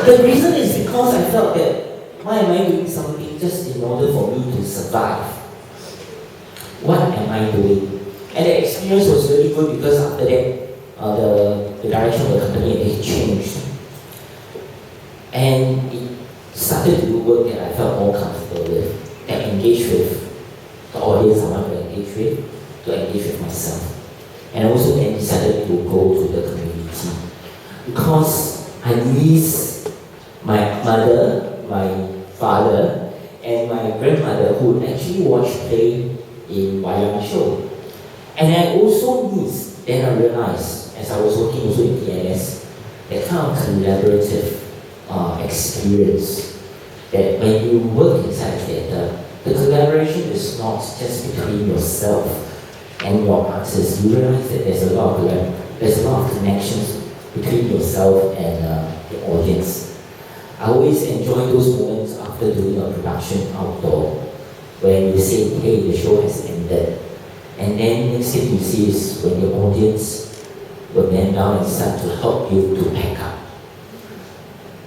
The reason is because I felt that, why am I doing something just in order for me to survive? What am I doing? And the experience was really good because after that, the direction of the company changed. And it started to do work that I felt more comfortable with, and engage with the audience I want to engage with, to engage with myself. And also then decided to go to the community. Because I miss my mother, my father, and my grandmother who would actually watch play in Wayang show. And I also miss, then I realized, as I was working also in TNS, that kind of collaborative experience, that when you work inside theatre, the collaboration is not just between yourself and your artist. You realize that there's a lot of connections between yourself and the audience. I always enjoy those moments after doing a production outdoor, when you say, hey, the show has ended, and then next thing you see is when the audience will bend down and start to help you to pack up.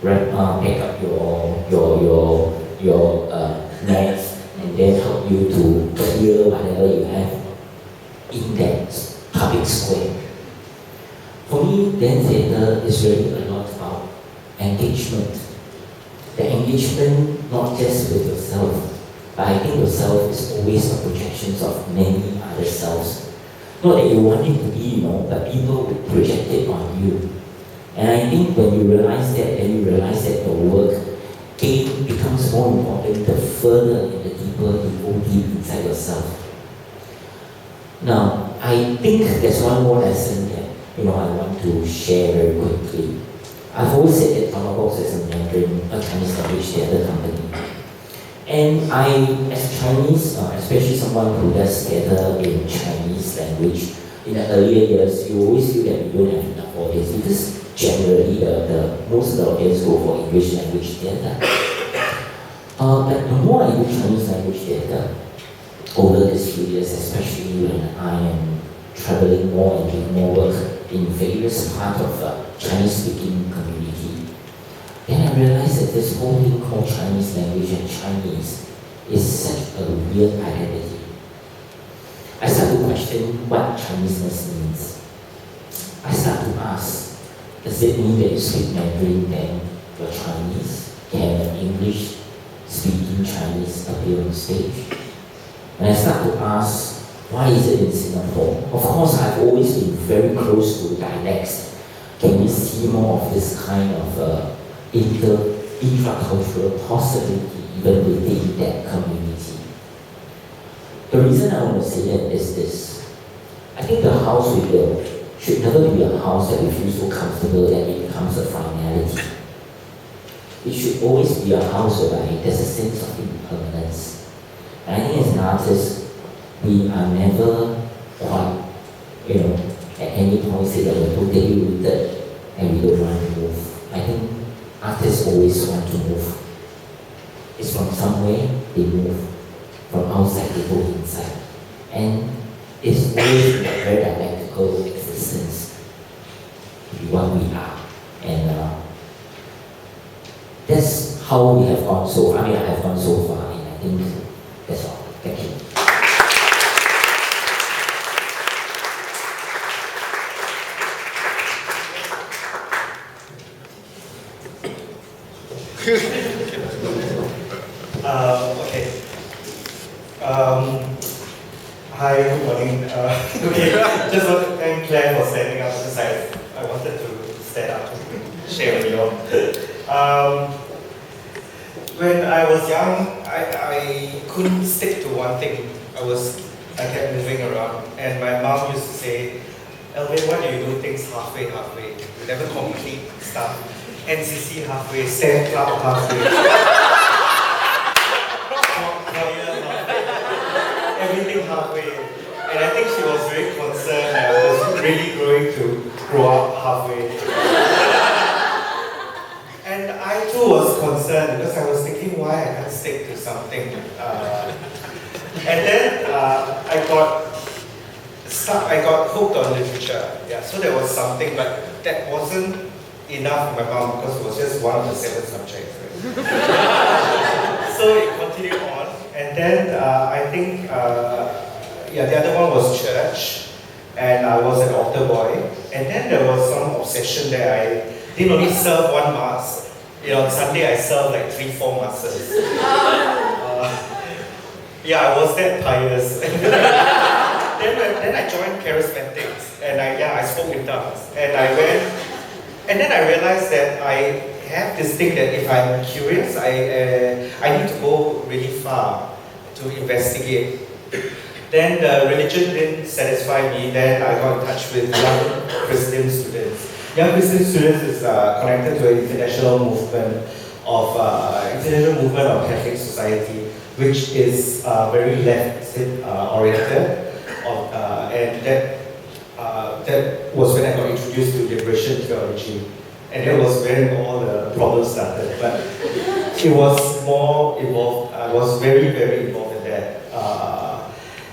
Pack up your nets, and then help you to clear whatever you have in that public square. For me, then theatre is really a lot about engagement. The engagement not just with yourself, but I think yourself is always a projection of many other selves. Not that you want it to be, but people will project it on you. And I think when you realize that, and you realize that your work becomes more important the further and the deeper you go deep inside yourself. Now, I think there's one more lesson that I want to share very quickly. I've always said that Pharmabox is a Mandarin, a Chinese language theatre company. And I, as Chinese, especially someone who does theatre in Chinese language, in the earlier years, you always feel that we don't have enough audience because generally most of the audience go for English language theatre. But the more I do Chinese language theatre over these few years, especially when I am traveling more and doing more work in various parts of the Chinese-speaking community, then I realized that this whole thing called Chinese language and Chinese is such a weird identity. I start to question what Chineseness means. I start to ask, does it mean that you speak Mandarin then you're Chinese? Can an English-speaking Chinese appear on stage? And I start to ask, why is it in Singapore? Of course, I've always been very close to dialects. Can we see more of this kind of intracultural possibility even within that community? The reason I want to say that is this. I think the house we build should never be a house that we feel so comfortable that it becomes a finality. It should always be a house where there's a sense of impermanence. And I think as an artist, we are never quite, at any point say that we're totally rooted and we don't want to move. I think artists always want to move. It's from somewhere they move, from outside they go inside. And it's always a very dialectical existence to be what we are. And that's how we have gone I have gone so far, and I think that's all. Thank you. Okay. Hi, good morning. Okay, just want to thank Claire for standing up because I wanted to stand up and share with you all. When I was young, I couldn't stick to one thing. I kept moving around, and my mom used to say, Elvin, why do you do things halfway? You never complete stuff. NCC halfway, STEM club halfway. Choir halfway. Everything halfway. And I think she was very concerned that I was really going to grow up halfway. And I too was concerned because I was thinking why I can't stick to something. And then I got hooked on literature. Yeah, so there was something, but that wasn't enough for my mom because it was just one of the 7 subjects. Right? So it continued on, and then I think the other one was church, and I was an altar boy, and then there was some obsession that I didn't only serve one mass. On Sunday I served like 3-4 masses. I was that pious. Then I joined charismatics, and I spoke in tongues, and I went. And then I realized that I have this thing that if I'm curious, I need to go really far to investigate. Then the religion didn't satisfy me. Then I got in touch with young Christian students. Young Christian students is connected to an international movement of Catholic society, which is very left oriented, and that was when I got introduced to liberation theology, and that was when all the problems started. But it was more involved, I was very, very involved in that.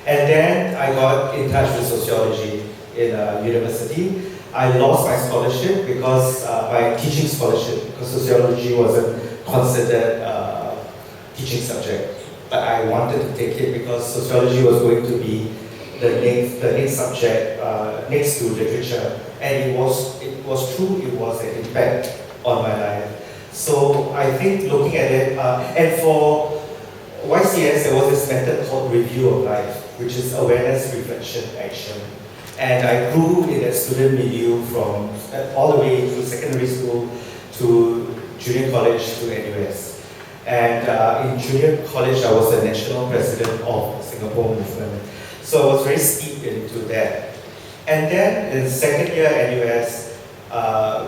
And then I got in touch with sociology in university. I lost my scholarship because my teaching scholarship, because sociology wasn't considered a teaching subject. But I wanted to take it because sociology was going to be the next subject next to literature, and it was true. It was an impact on my life. So I think looking at it, and for YCS there was this method called review of life, which is awareness, reflection, action. And I grew in that student milieu from all the way through secondary school to junior college to NUS. And in junior college, I was the national president of Singapore movement. So I was very steeped into that. And then in second year NUS,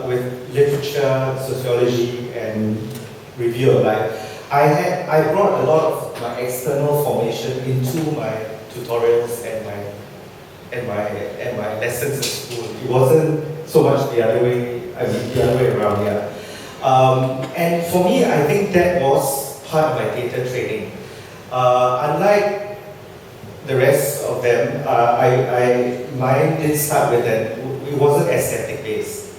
with literature, sociology, and review of life, I brought a lot of my external formation into my tutorials and my lessons at school. It wasn't so much the other way around, yeah. And for me, I think that was part of my theatre training. Unlike the rest of them, mine did start with that. It wasn't aesthetic based.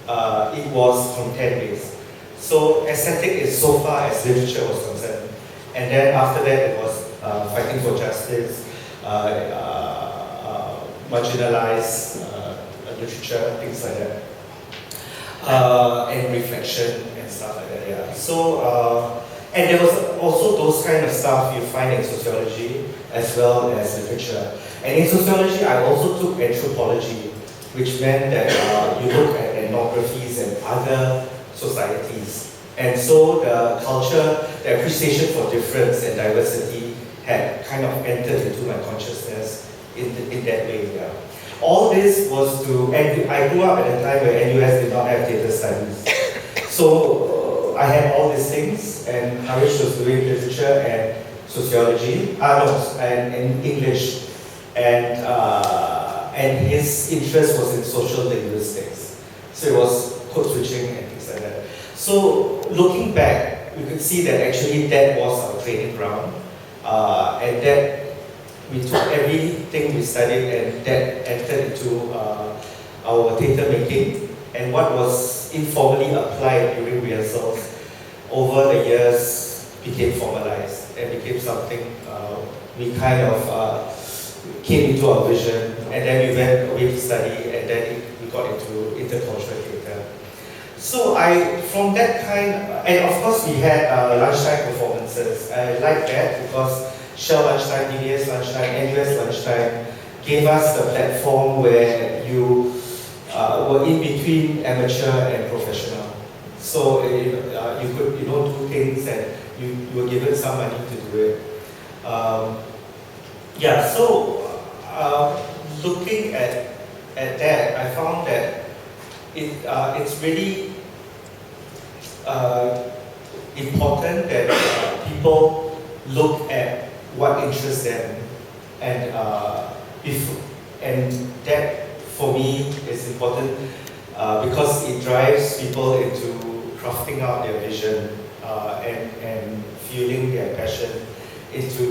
It was content based. So aesthetic is so far as literature was concerned. And then after that, it was fighting for justice, marginalized literature, things like that. And reflection and stuff like that, yeah. So, and there was also those kind of stuff you find in sociology as well as literature. And in sociology, I also took anthropology, which meant that you look at ethnographies and other societies. And so the culture, the appreciation for difference and diversity had kind of entered into my consciousness in that way, yeah. All this was to, and I grew up at a time where NUS did not have theatre studies. So I had all these things, and Harish was doing literature and sociology, and English, and his interest was in social linguistics. So it was code switching and things like that. So looking back, we could see that actually that was our training ground, and that we took everything we studied and that entered into our theatre making, and what was informally applied during rehearsals over the years became formalized and became something we kind of came into our vision, and then we went away to study, and then we got into intercultural theatre. So from that kind, and of course we had lunchtime performances. I like that because Shell Lunchtime, DBS Lunchtime, NUS Lunchtime gave us the platform where you were in between amateur and professional. So you could do things, and you were given some money to do it. Looking at that, I found that it's really important that people look at what interests them, and that for me is important because it drives people into crafting out their vision and fueling their passion into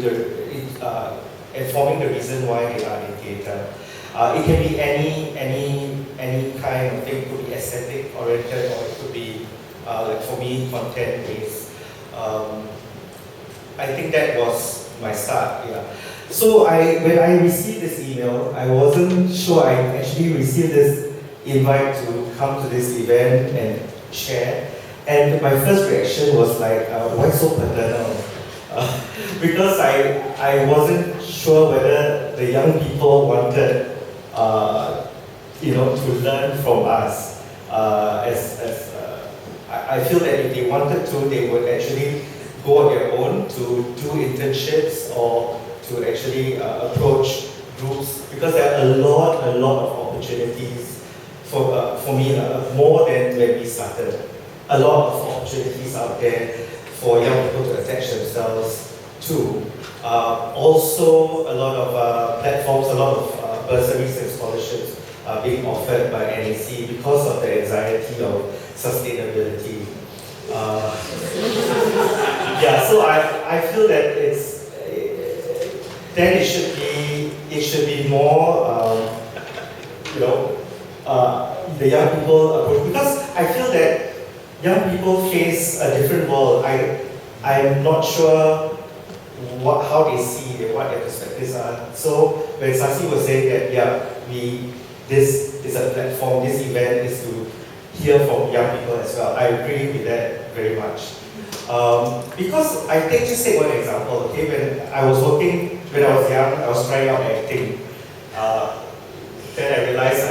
and forming the reason why they are in theatre. It can be any kind of thing. It could be aesthetic oriented, or it could be like for me, content based. I think that was my start, yeah. So when I received this email, I wasn't sure I actually received this invite to come to this event and share. And my first reaction was like, why so paternal? Because I wasn't sure whether the young people wanted, to learn from us. I feel that if they wanted to, they would actually go on their own to do internships or to actually approach groups, because there are a lot of opportunities for me, more than when we started. A lot of opportunities out there for young people to attach themselves to. Also, a lot of platforms, a lot of bursaries and scholarships are being offered by NAC because of the anxiety of sustainability. Yeah, so I feel that then it should be more the young people approach, because I feel that young people face a different world. I'm not sure how they see it, what their perspectives are. So when Sasi was saying that this is a platform, this event is to hear from young people as well, I agree with that very much. Because I think, just take one example, okay, when I was young, I was trying out acting. Then I realized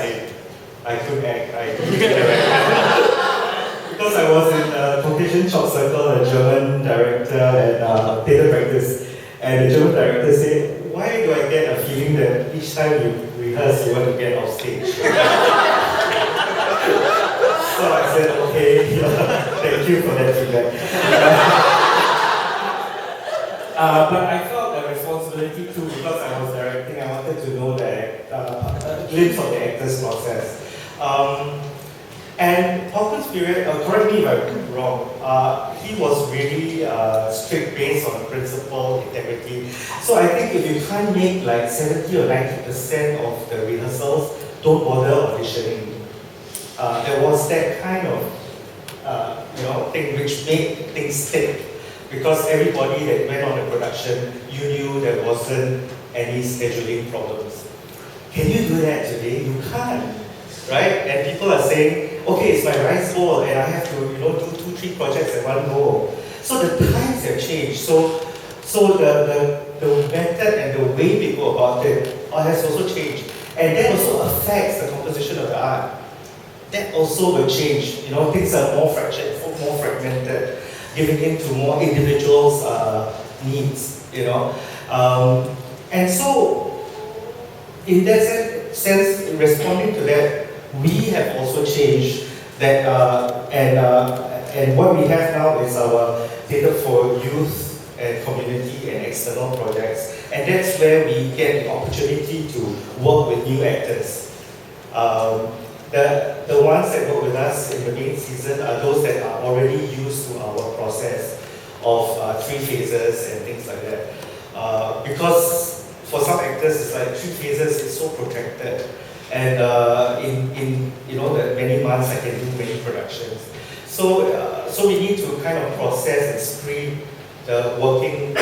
I couldn't act, I couldn't act. Because I was in a Caucasian Chalk Circle, a German director at theatre practice, and the German director said, why do I get a feeling that each time you rehearse, you want to get off stage? So I said, okay, thank you for that feedback. But I felt a responsibility too, because I was directing, I wanted to know a glimpse of the actor's process. And Hawkins' period, correct me if I'm wrong, he was really strict based on principle, integrity. So I think if you can't make like 70 or 90% of the rehearsals, don't bother auditioning. There was that kind of thing which made things stick, because everybody that went on the production, you knew there wasn't any scheduling problems. Can you do that today? You can't, right? And people are saying, okay, it's my rice bowl and I have to do 2-3 projects at one go. So the times have changed. So the method and the way we go about it has also changed. And that also affects the composition of the art. That also will change. Things are more fragmented, giving in to more individuals' needs. And so, in that sense, responding to that, we have also changed that, and what we have now is our data for youth and community and external projects, and that's where we get the opportunity to work with new actors. The ones that work with us in the main season are those that are already used to our process of 3 phases and things like that. Because for some actors, it's like 3 phases is so protracted, and in the many months I can do many productions. So we need to kind of process and screen the working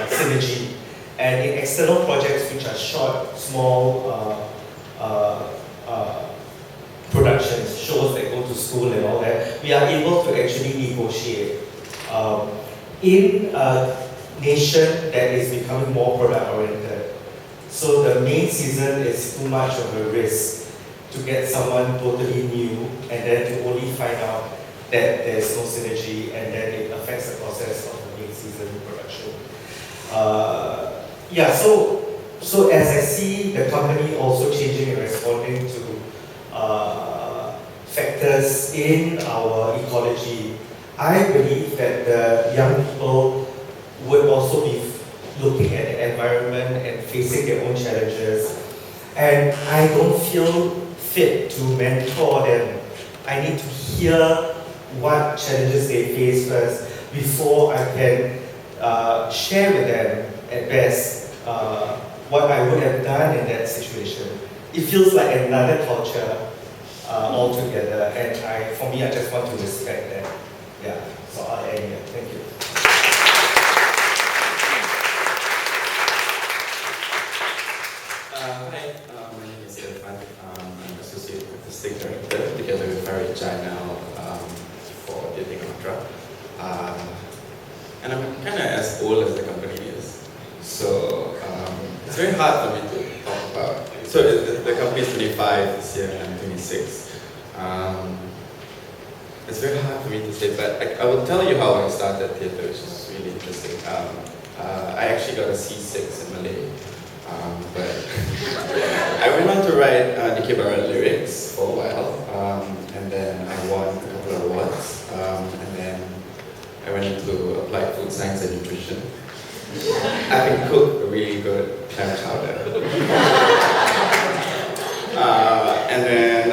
synergy. And in external projects which are short, small productions, shows that go to school and all that, we are able to actually negotiate. In a nation that is becoming more product-oriented, so the main season is too much of a risk to get someone totally new and then to only find out that there's no synergy and then it affects the process of the main season production. So as I see the company also changing and responding to factors in our ecology, I believe that the young people would also be looking at the environment and facing their own challenges. And I don't feel fit to mentor them. I need to hear what challenges they face first before I can share with them at best what I would have done in that situation. It feels like another culture altogether, and for me, I just want to respect that. Yeah, so I'll end here. Thank you. Hi, my name is Irfan. I'm associate with the Stick Director together with Farid Jai now for the Mantra. And I'm kind of as old as the company is. So it's very hard for me to talk about. So the company is 25 this year and I'm 26. It's very hard for me to say, but I will tell you how I started theatre, which is really interesting. I actually got a C6 in Malay. But I went on to write Dikir Barat lyrics for a while, and then I won a couple of awards, and then I went into applied food science and nutrition. I can cook a really good clam chowder. And then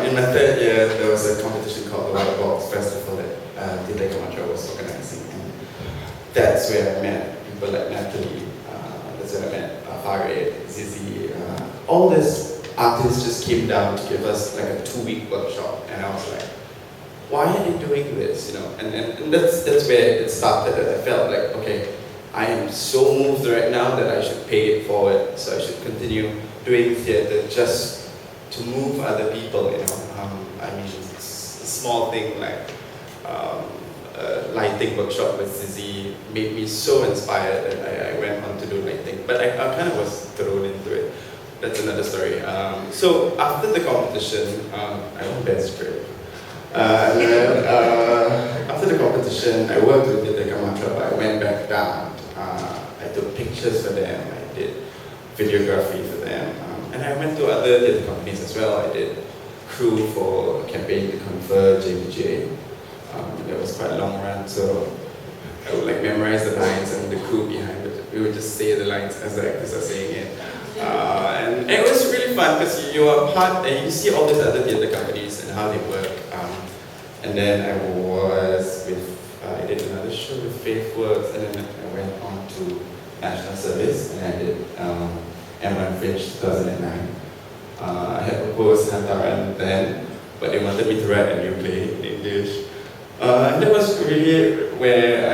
in my 3rd year, there was a competition called the White Box Festival that Dite Mantra was organizing. And that's where I met people like Natalie, that's where I met Farid, Zizi, all these artists just came down to give us like a 2-week workshop, and I was like, why are they doing this, you know? And that's where it started, that I felt like, okay, I am so moved right now that I should pay it forward, so I should continue doing theatre just to move other people, you know? I mean, it's a small thing like lighting workshop with Zizi made me so inspired that I went on to do lighting, but I kind of was thrown into it. That's another story. So after the competition, I won best grade. And then after the competition, I worked with the Kamatra. I went back down. I took pictures for them. I did videography for them. And I went to other theatre companies as well. I did crew for a campaign to convert JBJ. That was quite a long run, so I would like memorize the lines and the crew behind it. We would just say the lines as the actors are saying it. And it was really fun because you are part and you see all these other theatre companies and how they work. And then I did another show with Faith Works, and then I went on to National Service and I did M1 Fringe 2009. I had proposed Hantaran then, but they wanted me to write a new play in English. And that was really where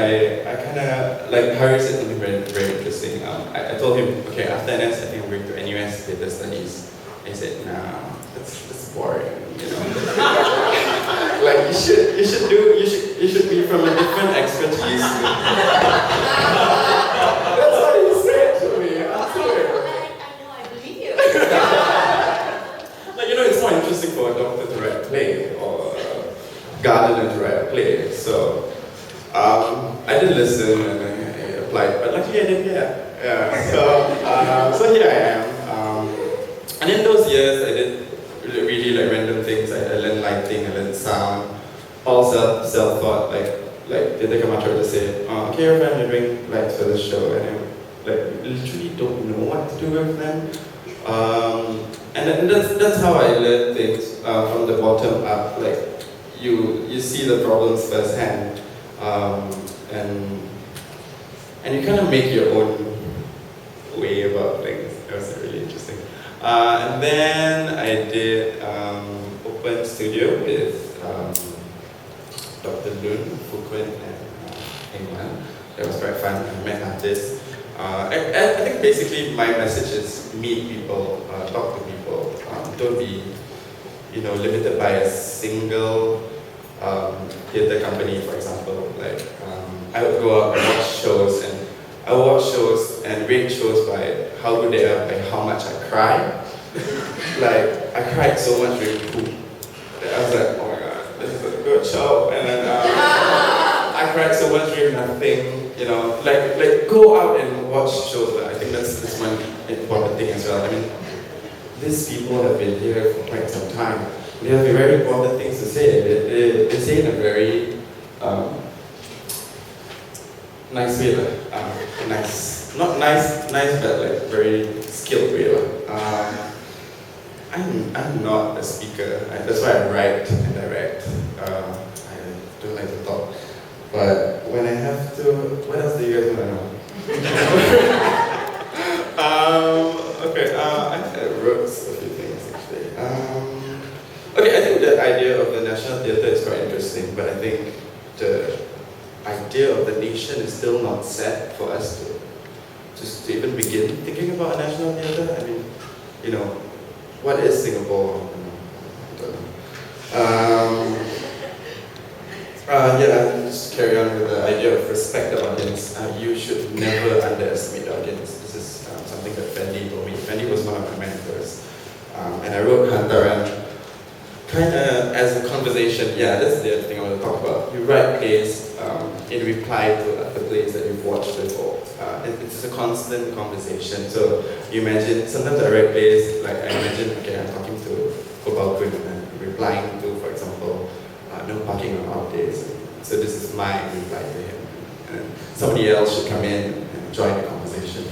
I kind of, like Harry said something very, very interesting. I told him, okay, after NS, I think I'm going to NUS Theatre Studies. And he said, nah, that's boring, you know. Like you should be from a different expertise. That's what he said to me. I know, I believe you. Like, you know, it's more interesting for a doctor to write a play or a gardener to write a play. So I didn't listen and I applied, but luckily I did, so here I am. And in those years, I did really like random things. I learned lighting, I learned sound, all self-taught. Like the Kamatra just said, okay, your friend, you're doing lights for the show, and I literally don't know what to do with them. And that's how I learned things from the bottom up. Like you see the problems firsthand, and you kind of make your own way about things. It was really interesting. And then I did open studio with Dr. Lun, Fuquin, and England. That was quite fun. I met artists. I think basically my message is meet people, talk to people. Don't be, limited by a single theatre company, for example. Like I would go out and watch shows, and I would watch shows and rate shows by how good they are, by how much I cry. Like I cried so much during Poop. I was like, oh my god, this is a good show. And then I cried so much during Nothing. Like go out and watch shows. I think that's one important thing as well. I mean, these people have been here for quite some time. They have very important things to say. They say in a very nice way, not nice, but like very skilled way. I'm not a speaker. That's why I write and direct. I don't like to talk. But when I have to, what else do you guys want to know? Okay, I wrote a few things actually. Okay, I think the idea of the National Theatre is quite interesting, but I think the idea of the nation is still not set for us to even begin thinking about a national theatre. I mean, what is Singapore? I don't know. I'll just carry on with the idea of respect the audience. You should never underestimate the audience. This is something that Fendi told me. Fendi was one of my mentors. And I wrote Hantaran kind of as a conversation. Yeah, that's the other thing I want to talk about. You write plays in reply to other plays that you've watched before. It's a constant conversation. So you imagine, sometimes I write plays, like I imagine, okay, I'm talking to Gopal Kun and I'm replying to, for example, no parking on off days. So this is my reply to him. And somebody else should come in and join the conversation.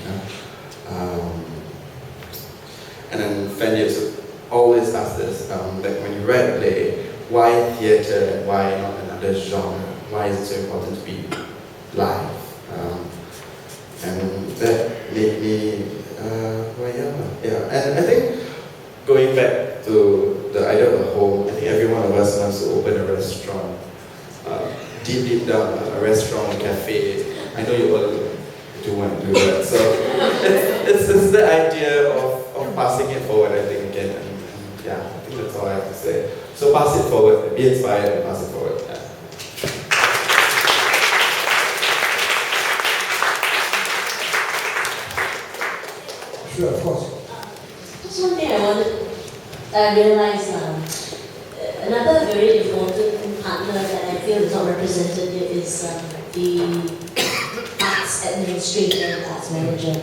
And then Fendi always asks this, that when you write a play, why theatre and why not another genre? Why is it so important to be live? to the idea of a home, I think every one of us wants to open a restaurant. Deep down, a restaurant, a cafe. I know you all do want to do that. So it's the idea of passing it forward, I think, again. And yeah, I think that's all I have to say. So pass it forward, be inspired and pass it forward. Yeah. Sure, of course. Just one thing I realized, another very important partner that I feel is not represented here is the arts administrator and arts manager.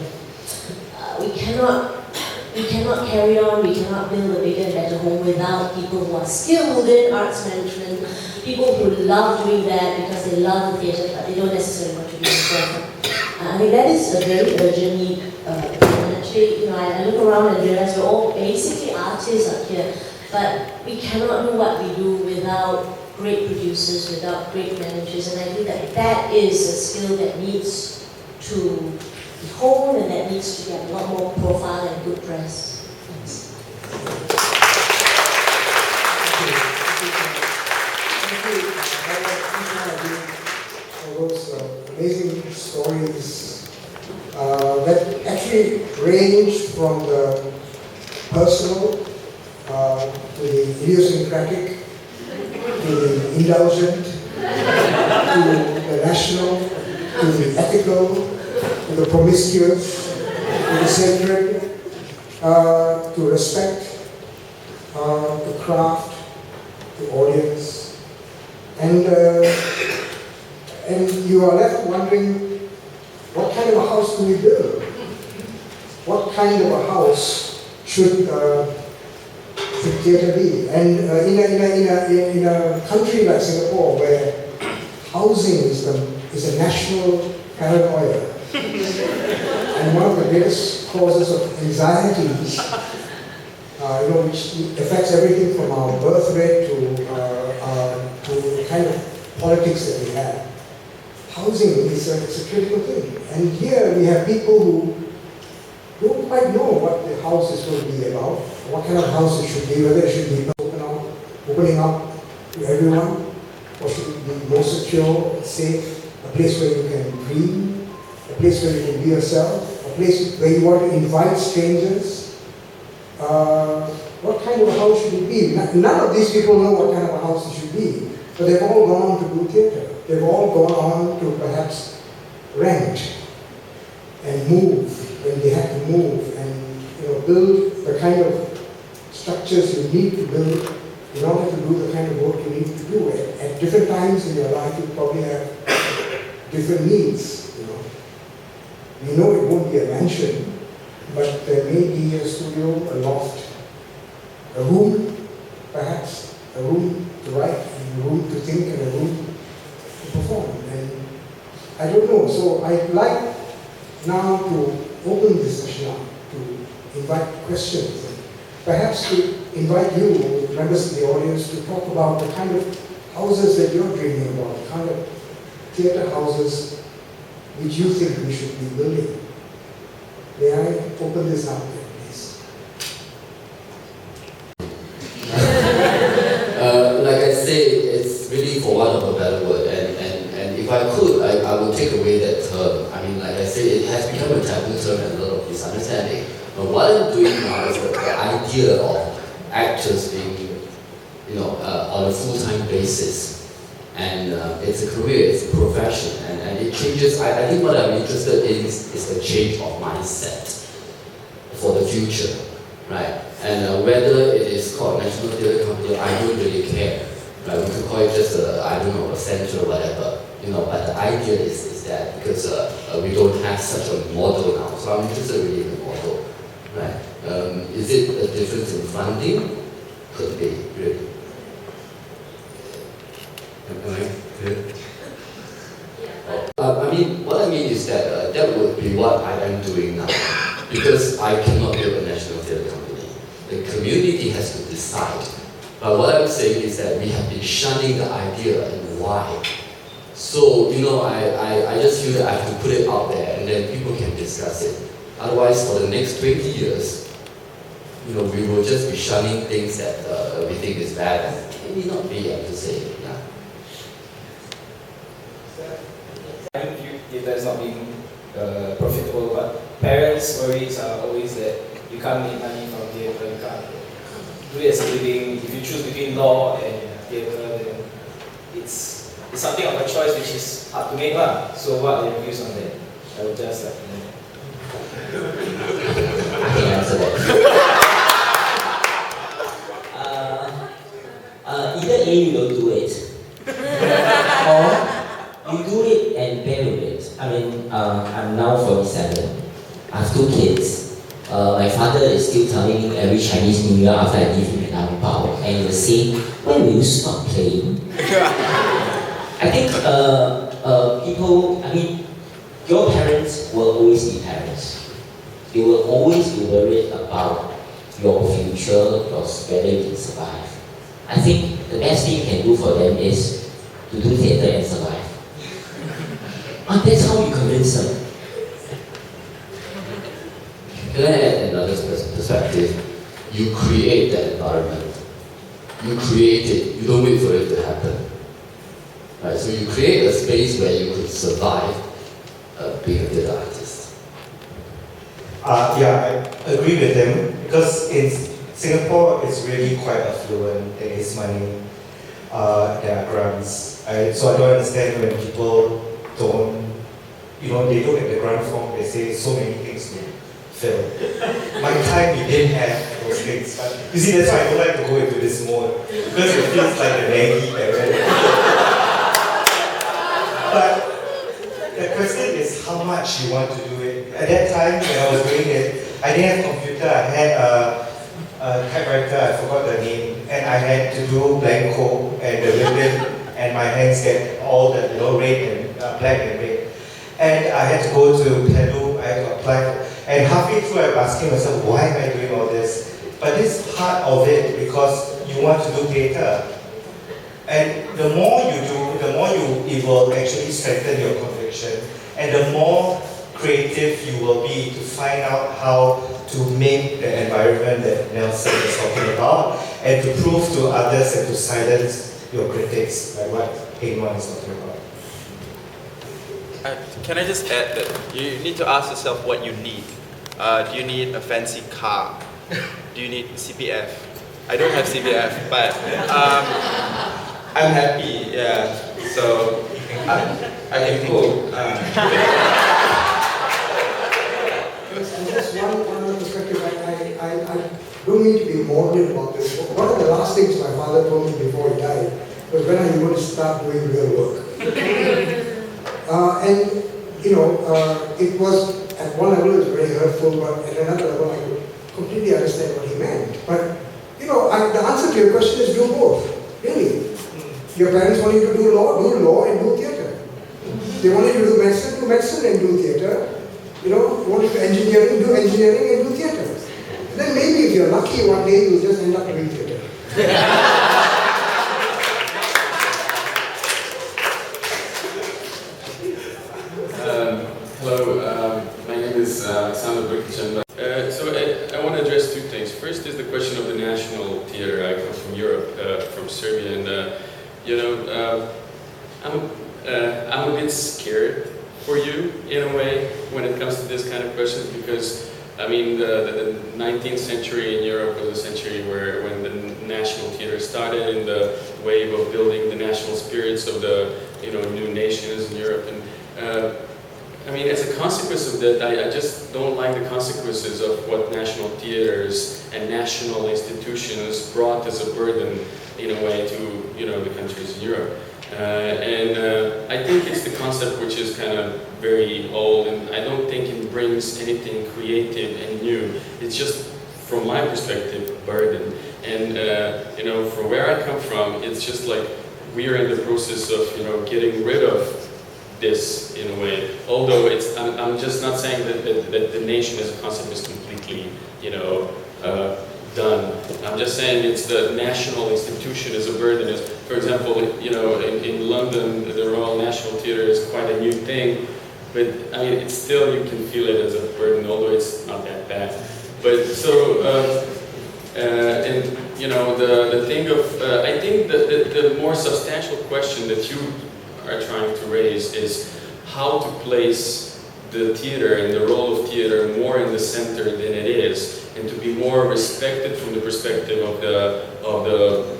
We cannot carry on, we cannot build a bigger and better home without people who are skilled in arts management, people who love doing that because they love the theatre but they don't necessarily want to be involved. I think that is a very urgent need. And actually, I look around and realize we're all basically artists up here, but we cannot do what we do without great producers, without great managers, and I think that is a skill that needs to be honed and that needs to get a lot more profile and good press. Thanks. For those amazing stories that actually ranged from the personal to the idiosyncratic, to the indulgent, to the national, to the ethical, to the promiscuous, to the sacred, to respect, to craft, to audience, and you are left wondering, what kind of a house do we build? What kind of a house should theatre be? And in a country like Singapore, where housing is a national paranoia, and one of the greatest causes of anxiety, which affects everything from our birth rate to the kind of politics that we have. Housing is a critical thing. And here we have people who don't quite know what the house is going to be about, what kind of house it should be, whether it should be opening up to everyone, or should it be more secure, safe, a place where you can dream, a place where you can be yourself, a place where you want to invite strangers. What kind of a house should it be? None of these people know what kind of a house it should be, but they've all gone on to do theatre. They've all gone on to perhaps rent and move when they have to move, and build the kind of structures you need to build in order to do the kind of work you need to do. At different times in your life, you probably have different needs. You know it won't be a mansion, but there may be a studio, a loft, a room, perhaps, a room to write, and a room to think, and a room to perform. And I don't know, so I'd like now to open this session up, to invite questions, and perhaps to invite you, members of the audience, to talk about the kind of houses that you're dreaming about, the kind of theatre houses which you think we should be building. May I open this up there, please? Like I say, it's really for want of a better word, and if I could, I would take away that term. I mean, like I say, it has become a taboo term and a lot of misunderstanding. But what I'm doing now is the idea of actors being, on a full-time basis. And it's a career, it's a profession, and it changes. I think what I'm interested in is the change of mindset for the future, right? And whether it is called National Theatre Company, I don't really care. Right? We could call it just a center or whatever, but the idea is that because we don't have such a model now, so I'm interested really in the model, right? Is it a difference in funding? Could be, really. Am I clear? I mean, what I mean is that that would be what I am doing now, because I cannot build a national theatre company. The community has to decide. But what I'm saying is that we have been shunning the idea and why. So, I just feel that I have to put it out there and then people can discuss it. Otherwise, for the next 20 years, we will just be shunning things that we think is bad. It may not be, I have to say. Yeah. I don't view theatre as not being profitable, but parents' worries are always that you can't make money from theatre, you can't do it as a living. If you choose between law and theatre, then it's something of a choice which is hard to make. So what are your views on that? I would just like to know. I can answer that. Either A, you don't do it, or you do it and bear with it. I mean, I'm now 47. I have 2 kids. My father is still telling me every Chinese New Year after I give him an ang pao, and he will say, "When will you stop playing?" I think people, I mean, your parents will always be parents. They will always be worried about your future, whether you can survive. I think the best thing you can do for them is to do theatre and survive. And that's how you convince them. Can I add another perspective? You create that environment. You create it. You don't wait for it to happen. Right? So you create a space where you could survive being a theatre artist. Yeah, I agree with them because in Singapore it's really quite affluent. There is money, there are grants. So I don't understand when people don't, they look at the grant form, they say so many things to fill. My time we didn't have those things. But you see, that's why I don't like to go into this mode because it feels like a naggy parent. But the question is how much you want to do it. At that time when I was doing it, I didn't have computer, I had a typewriter, I forgot the name, and I had to do blanco and the ribbon, and my hands get all the red and black and red. And I had to go to Peru, I had to apply for, and halfway through I'm asking myself, why am I doing all this? But this is part of it because you want to do theatre. And the more you do, the more it will actually strengthen your conviction, and the more creative you will be to find out how to make the environment that Nelson is talking about, and to prove to others and to silence your critics, like what Heng-Wan is talking about. Can I just add that you need to ask yourself what you need. Do you need a fancy car? Do you need CPF? I don't have CPF, but I'm happy, yeah. So I can cook. Just one other perspective. I don't mean to be morbid about this. One of the last things my father told me before he died was, when are you going to start doing real work? It was, at one level it was very hurtful, but at another level I could completely understand what he meant. But, the answer to your question is do both, really. Your parents want you to do law and do theatre. They want you to do medicine and do theatre. You want to do engineering and do theatre. And then maybe if you're lucky, one day you'll just end up doing theatre. Hello, my name is Sander Burkichan. So I want to address 2 things. First is the question of the national theatre. I come from Europe, from Serbia, and I'm a bit scared for you in a way when it comes to this kind of questions, because I mean the 19th century in Europe was a century when the national theatre started, in the wave of building the national spirits of the new nations in Europe. And I mean, as a consequence of that, I just don't like the consequences of what national theatres and national institutions brought as a burden, in a way, to the countries in Europe. I think it's the concept which is kind of very old, and I don't think it brings anything creative and new. It's just, from my perspective, a burden. And from where I come from, it's just like we are in the process of getting rid of this in a way. Although I'm just not saying that the nation as a concept is completely done. I'm just saying it's the national institution as a burden. For example, in London, the Royal National Theatre is quite a new thing, but I mean, it's still, you can feel it as a burden, although it's not that bad. But so And you know, the thing of, I think the more substantial question that you are trying to raise is how to place the theater and the role of theater more in the center than it is, and to be more respected from the perspective of the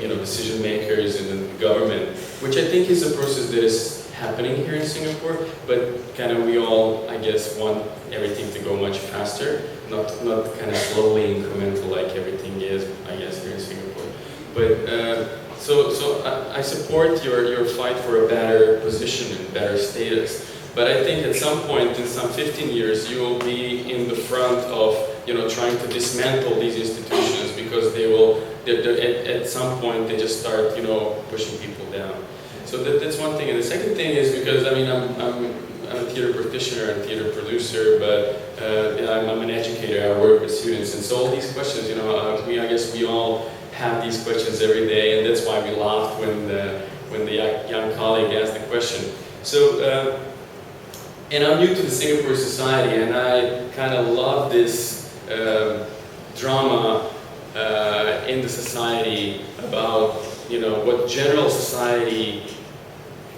you know, decision makers in the government, which I think is a process that is happening here in Singapore, but kind of we all, I guess, want everything to go much faster, not kind of slowly incremental like everything is, I guess, here in Singapore. But so I support your fight for a better position and better status. But I think at some point, in some 15 years, you will be in the front of, you know, trying to dismantle these institutions, because they will, at some point, they just start, you know, pushing people down. So that's one thing. And the second thing is because, I mean, I'm a theater practitioner and theater producer, but I'm an educator. I work with students, and so all these questions, you know, I guess we all have these questions every day, and that's why we laughed when the young colleague asked the question. So. And I'm new to the Singapore society, and I kind of love this drama in the society about, you know, what general society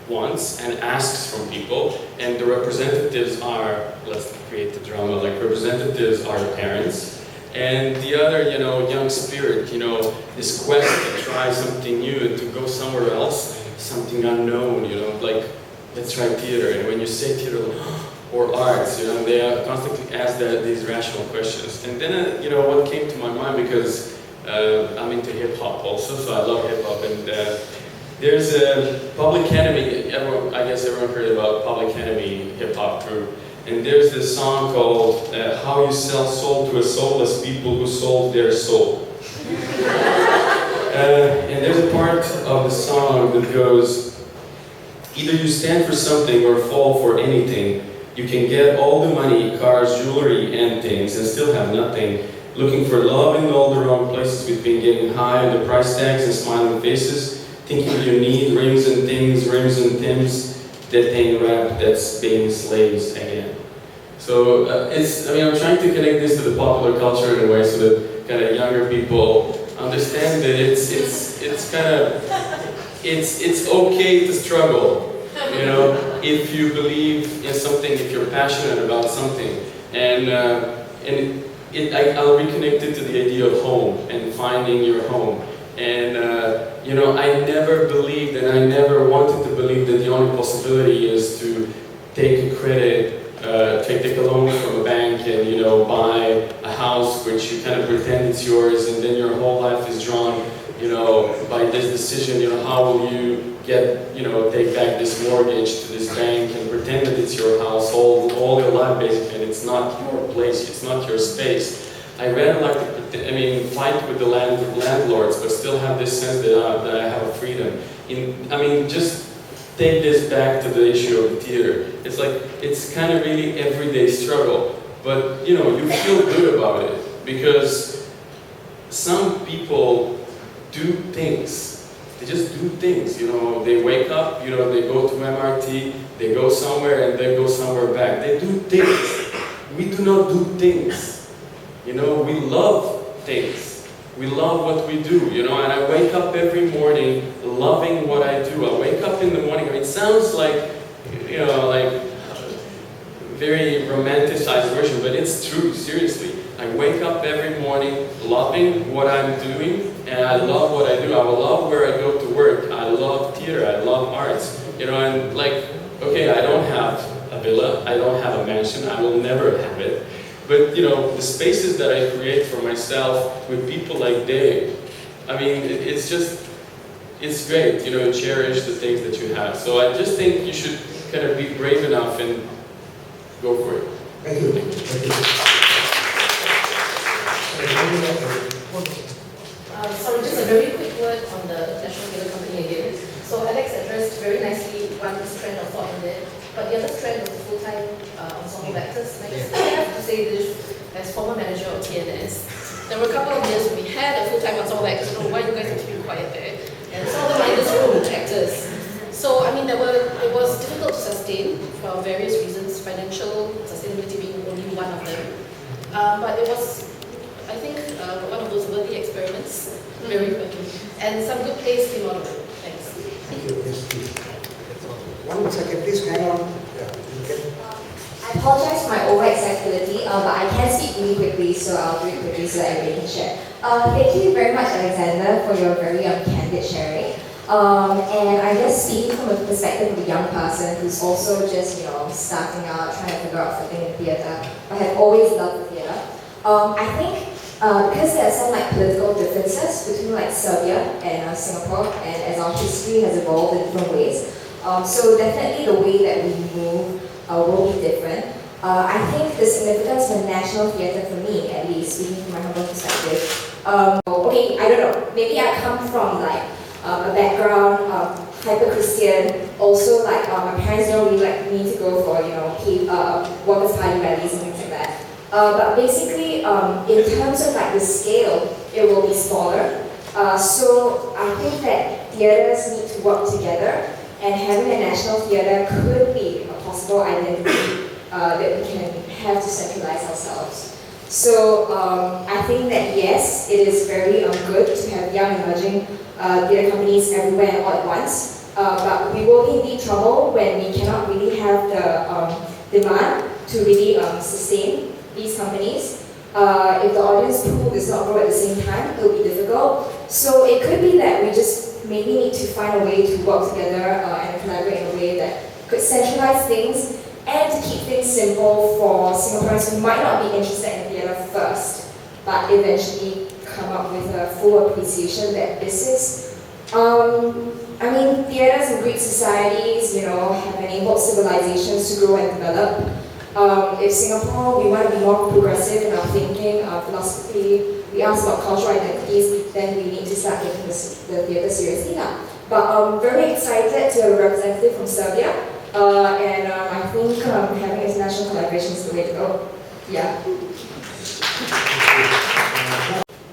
wants and asks from people, and the representatives are, let's create the drama, like representatives are the parents, and the other, you know, young spirit, you know, this quest to try something new and to go somewhere else, something unknown, you know, like, let's try theater. And when you say theater or arts, you know, they are constantly asked these rational questions. And then, you know, what came to my mind, because I'm into hip hop also, so I love hip hop. And there's a Public Enemy. I guess everyone heard about Public Enemy hip hop group. And there's this song called "How You Sell Soul to a Soulless People Who Sold Their Soul." And there's a part of the song that goes, "Either you stand for something or fall for anything. You can get all the money, cars, jewelry, and things, and still have nothing. Looking for love in all the wrong places, between getting high on the price tags and smiling faces. Thinking you need rings and things, rims and Tims. That ain't rap, that's being slaves again." So I mean, I'm trying to connect this to the popular culture in a way so that kind of younger people understand that it's kind of, it's okay to struggle, you know, if you believe in something, if you're passionate about something. And I'll reconnect it to the idea of home and finding your home. And, you know, I never believed, and I never wanted to believe, that the only possibility is to take a credit, take a loan from a bank and, you know, buy a house which you kind of pretend it's yours, and then your whole life is drawn, you know, by this decision, you know, how will you get, you know, take back this mortgage to this bank and pretend that it's your house all your life basically, and it's not your place, it's not your space. I rather like to, fight with the landlords, but still have this sense that I have a freedom. Just take this back to the issue of the theater. It's like, it's kind of really everyday struggle, but, you know, you feel good about it, because some people do things. They just do things, you know, they wake up, you know, they go to MRT, they go somewhere and they go somewhere back. They do things. We do not do things. You know, we love things. We love what we do, you know, and I wake up every morning loving what I do. I wake up in the morning, it sounds like, you know, like very romanticized version, but it's true, seriously. I wake up every morning loving what I'm doing, and I love what I do. I love where I go to work. I love theater. I love arts. You know, and like, okay, I don't have a villa. I don't have a mansion. I will never have it. But, you know, the spaces that I create for myself with people like Dave, I mean, it's just, it's great, you know, cherish the things that you have. So I just think you should kind of be brave enough and go for it. Thank you. Thank you. Sorry, just a very quick word on the National Theatre Company again. So Alex addressed very nicely one strand of thought in there, but the other strand was the full-time ensemble actors. And I have to say this as former manager of TNS. There were a couple of years when we had a full-time ensemble actors. I don't know why you guys are keeping quiet there. And some of them are in this room, actors. So I mean, it was difficult to sustain for various reasons, financial sustainability being only one of them. But it was I think one of those worthy experiments, very worthy. And some good plays came out of it. Thanks. Thank you. Yes, please. 1 second, please hang on. Yeah, you can. I apologize for my over-excitability, but I can speak really quickly, so I'll do it quickly so that everybody can share. Thank you very much, Alexander, for your very candid sharing. And I guess speaking from a perspective of a young person who's also just, starting out, trying to figure out something in theatre, but have always loved the theatre. I think because there are some political differences between Serbia and Singapore, and as our history has evolved in different ways, so definitely the way that we move will be different. I think the significance of the national theatre for me, at least, speaking from my humble perspective, okay, I don't know, maybe I come from a background hyper-Christian, also my parents don't really like me to go for, Workers' Party rallies and things like that. But basically, in terms of the scale, it will be smaller. So I think that theatres need to work together, and having a national theatre could be a possible identity that we can have to centralize ourselves. So I think that yes, it is very good to have young emerging theatre companies everywhere all at once, but we will be in deep trouble when we cannot really have the demand to really sustain these companies. If the audience pool does not grow at the same time, it will be difficult. So it could be that we just maybe need to find a way to work together and collaborate in a way that could centralize things and to keep things simple for Singaporeans who might not be interested in theatre first, but eventually come up with a full appreciation that this is. Theatres in Greek societies, have enabled civilizations to grow and develop. If Singapore, we want to be more progressive in our thinking, our philosophy, we ask about cultural identities, then we need to start taking the theatre seriously now. But I'm very excited to have a representative from Serbia, and I think having international collaboration is the way to go. Yeah.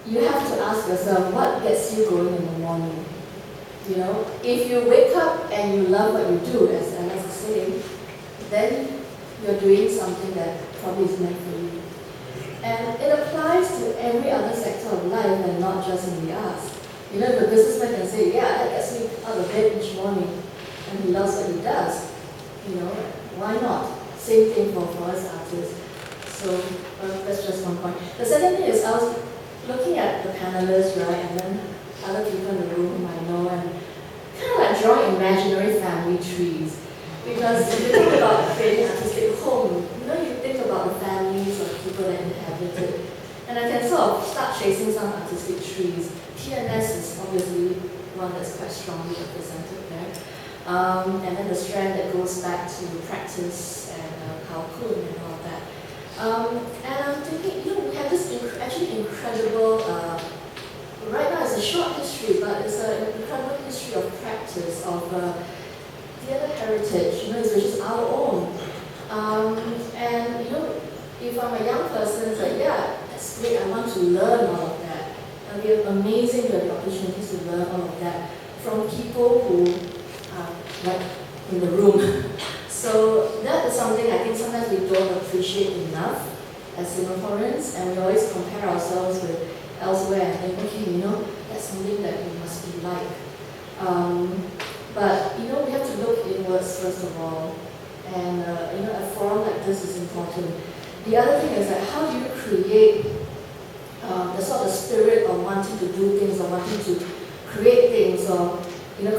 You have to ask yourself, what gets you going in the morning? If you wake up and you love what you do, as Alex is saying, then you're doing something that probably is meant for you. And it applies to every other sector of life and not just in the arts. The businessman can say, yeah, that gets me out of bed each morning, and he loves what he does. Why not? Same thing for us artists. So that's just one point. The second thing is I was looking at the panelists, right, and then other people in the room whom I know, and kind of drawing imaginary family trees. Because if you talk about creating artistic home, you think about the families of people that inhabit it. And I can sort of start chasing some artistic trees. TNS is obviously one that's quite strongly represented there. And then the strand that goes back to practice and Kalkun and all that. And I'm thinking, we have this actually incredible, right now it's a short history, but it's an incredible history of practice, of theatre heritage, which is our own. And if I'm a young person, it's like, yeah, that's great, I want to learn all of that. And we have amazing opportunities to learn all of that from people who are right in the room. So that is something I think sometimes we don't appreciate enough as Singaporeans, and we always compare ourselves with elsewhere and think, okay, that's something that we must be like. But we have to look inwards first of all, and a forum like this is important. The other thing is that how do you create the sort of spirit of wanting to do things or wanting to create things, or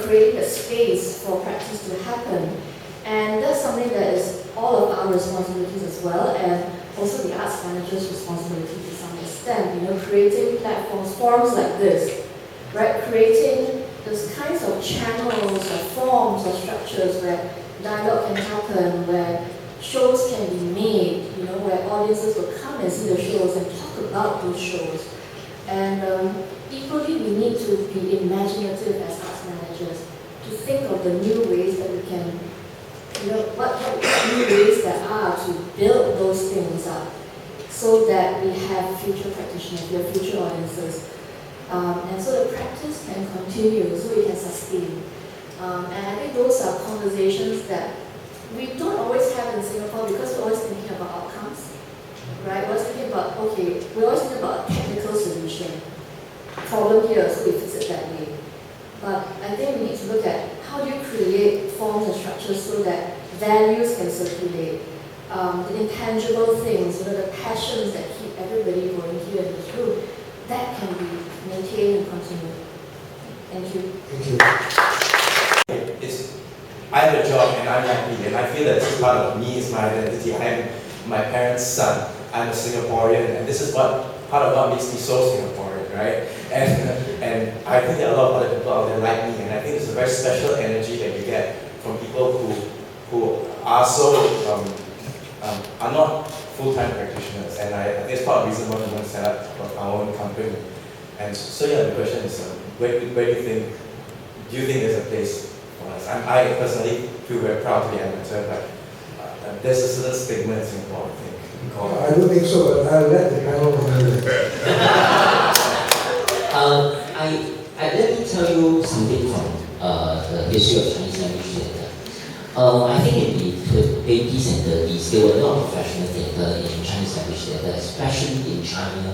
creating a space for practice to happen. And that's something that is all of our responsibilities as well, and also the arts manager's responsibility to some extent. Creating platforms, forums like this, right? Creating those kinds of channels or forms or structures where dialogue can happen, where shows can be made, where audiences will come and see the shows and talk about those shows. And equally, we need to be imaginative as arts managers, to think of the new ways that we can, what new ways there are to build those things up, so that we have future practitioners, we have future audiences. And so the practice can continue, so we can sustain. And I think those are conversations that we don't always have in Singapore because we're always thinking about outcomes, right? We're always thinking about, we're always thinking about technical question. Problem here, so we fix it that way. But I think we need to look at how do you create forms and structures so that values can circulate. The intangible things, the passions that keep everybody going here in this room, that can be maintained and continued. Thank you. Thank you. I have a job and I'm happy, and I feel that this is part of me, is my identity. I am my parents' son. I'm a Singaporean, and this is part of what makes me so Singaporean, right? And I think that a lot of other people out there like me, and I think it's a very special energy that you get from people who are so are not full-time practitioners, and I think it's part of the reason why we want to set up our own company. And so yeah, the question is, where do you think there's a place for us? I personally feel very proud to be an amateur, but there's a certain stigma in Singapore, I think. I don't think so, but I'll let the panel handle it. Let me tell you something from the history of Chinese language theatre. I think in the 80s and 30s, there were a lot of professional theatre in Chinese language theatre, especially in China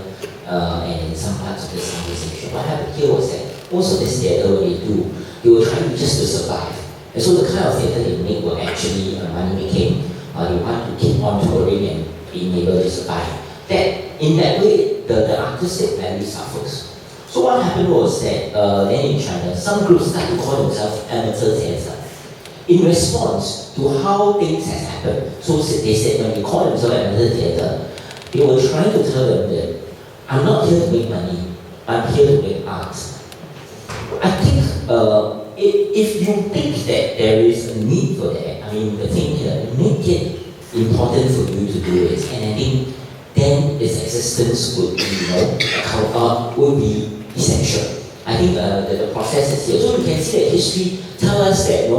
and in some parts of the Southeast Asia. What happened here was that most of this theatre, what they were trying just to survive. And so the kind of theatre they made were actually money making. They want to keep on touring and being able to survive. That in that way, the artistic value suffers. So what happened was that then in China, some groups started to call themselves amateur theatre. In response to how things have happened, so they said when they call themselves amateur theatre, they were trying to tell them that I'm not here to make money, I'm here to make art. I think if you think that there is a need for that, I mean the thing here, make it important for you to do it, and I think then its existence would be, would be essential. I think the process is here. So you can see that history tells us that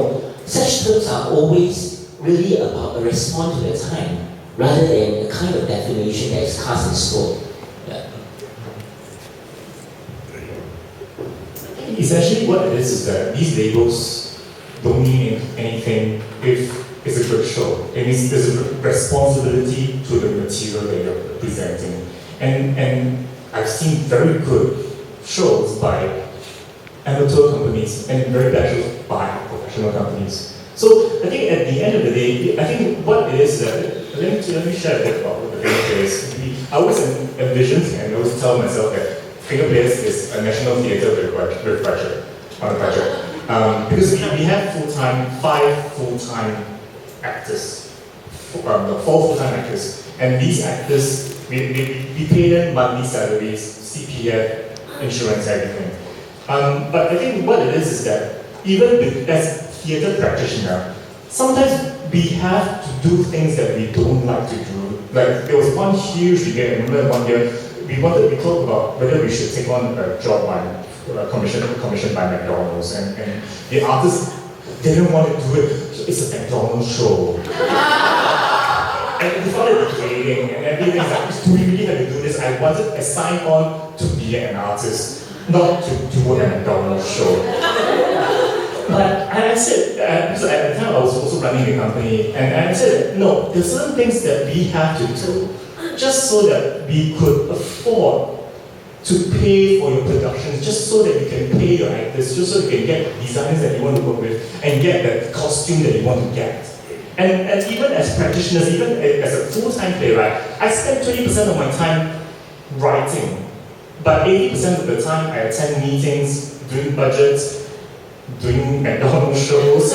such terms are always really about a response to the time, rather than a kind of definition that is cast in stone. Yeah. Essentially what it is that these labels don't mean anything if it's a good show. It means there's a responsibility to the material that you're presenting. And I've seen very good shows by amateur companies and very bad shows by professional companies. So I think at the end of the day, I think what it is that, let me share a bit about what the Finger Players. I always envision and always tell myself that Finger Players is a national theatre with budget, on a budget. Because we have five full-time actors, 4 full-time actors, and these actors, we pay them monthly salaries, CPF, insurance, everything. But I think what it is that even as theatre practitioner, sometimes we have to do things that we don't like to do. Like there was one huge debate. I remember one year we talked about whether we should take on a job by commissioned by McDonald's, and the artists didn't want to do it. It's a McDonald's show. And we started debating and everything. Like, do we really have to do this? I signed on to be an artist, not to do a McDonald's show. But I said, so at the time I was also running the company, and I said, no, there's certain things that we have to do just so that we could afford to pay for your productions, just so that you can pay your actors, just so you can get designers that you want to work with, and get the costume that you want to get. And even as practitioners, even as a full-time playwright, I spend 20% of my time writing, but 80% of the time I attend meetings, doing budgets, doing McDonald's shows,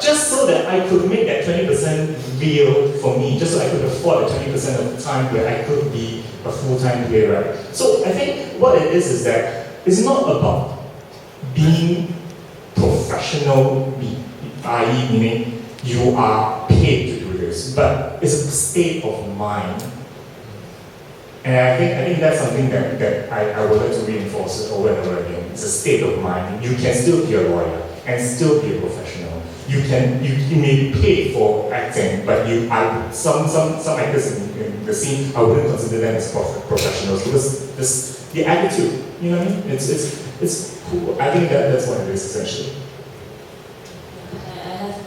just so that I could make that 20% real for me, just so I could afford the 20% of the time where I could be a full-time playwright. So I think what it is that it's not about being professional, i.e. meaning you are paid to do this, but it's a state of mind. And I think that's something that I would like to reinforce over and over again. It's a state of mind. You can still be a lawyer and still be a professional. You may be paid for acting, but some actors in the scene, I wouldn't consider them as professionals because the attitude, you know what I mean? It's cool. I think that's what it is essentially.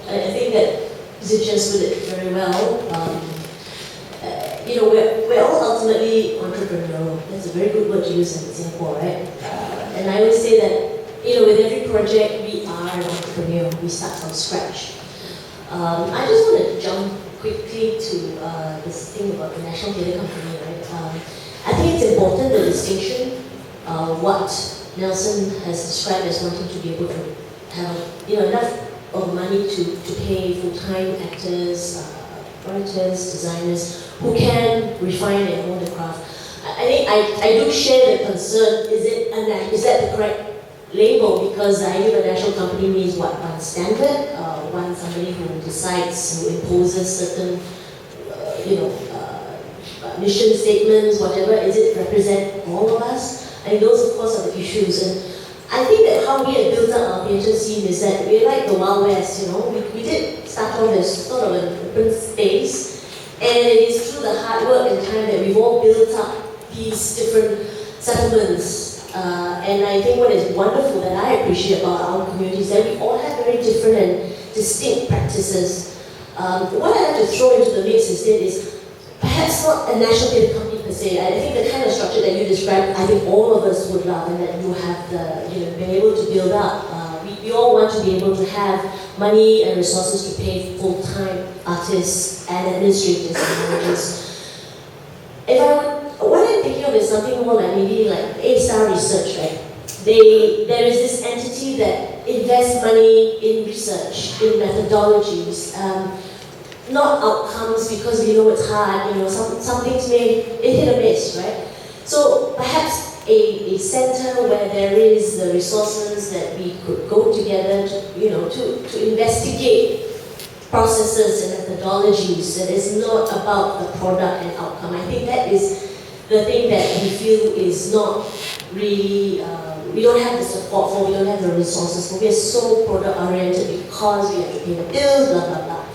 I think that Zip just put it very well. We're all ultimately entrepreneurial. That's a very good word to use in Singapore, right? And I always say that, with every project, we are an entrepreneur. We start from scratch. I just want to jump quickly to this thing about the National Theatre Company, right? I think it's important, the distinction, what Nelson has described as wanting to be able to have enough of money to pay full-time actors, writers, designers, who can refine and hone the craft. I think I do share the concern, is that the correct label? Because I think a national company means what? One standard, one somebody who decides, who imposes certain, mission statements, whatever. Is it represent all of us? And those, of course, are the issues. And I think that how we have built up our theatre scene is that we're like the Wild West, We did start off as sort of an open space, and it is through the hard work and time that we've all built up these different settlements. And I think what is wonderful that I appreciate about our community is that we all have very different and distinct practices. What I like to throw into the mix instead is perhaps not a national theatre company per se. I think the kind of structure that you described, I think all of us would love, and that you have been able to build up. We all want to be able to have money and resources to pay full-time artists and administrators and managers. What I'm thinking of is something more like maybe like A-Star Research, right? There is this entity that invests money in research, in methodologies, not outcomes, because we know it's hard, some things may hit or miss, right? So perhaps a center where there is the resources that we could go together to investigate processes and methodologies that is not about the product and outcome. I think that is the thing that we feel is not really, we don't have the support for, we don't have the resources for. We are so product oriented because we have to pay the bills, blah, blah, blah.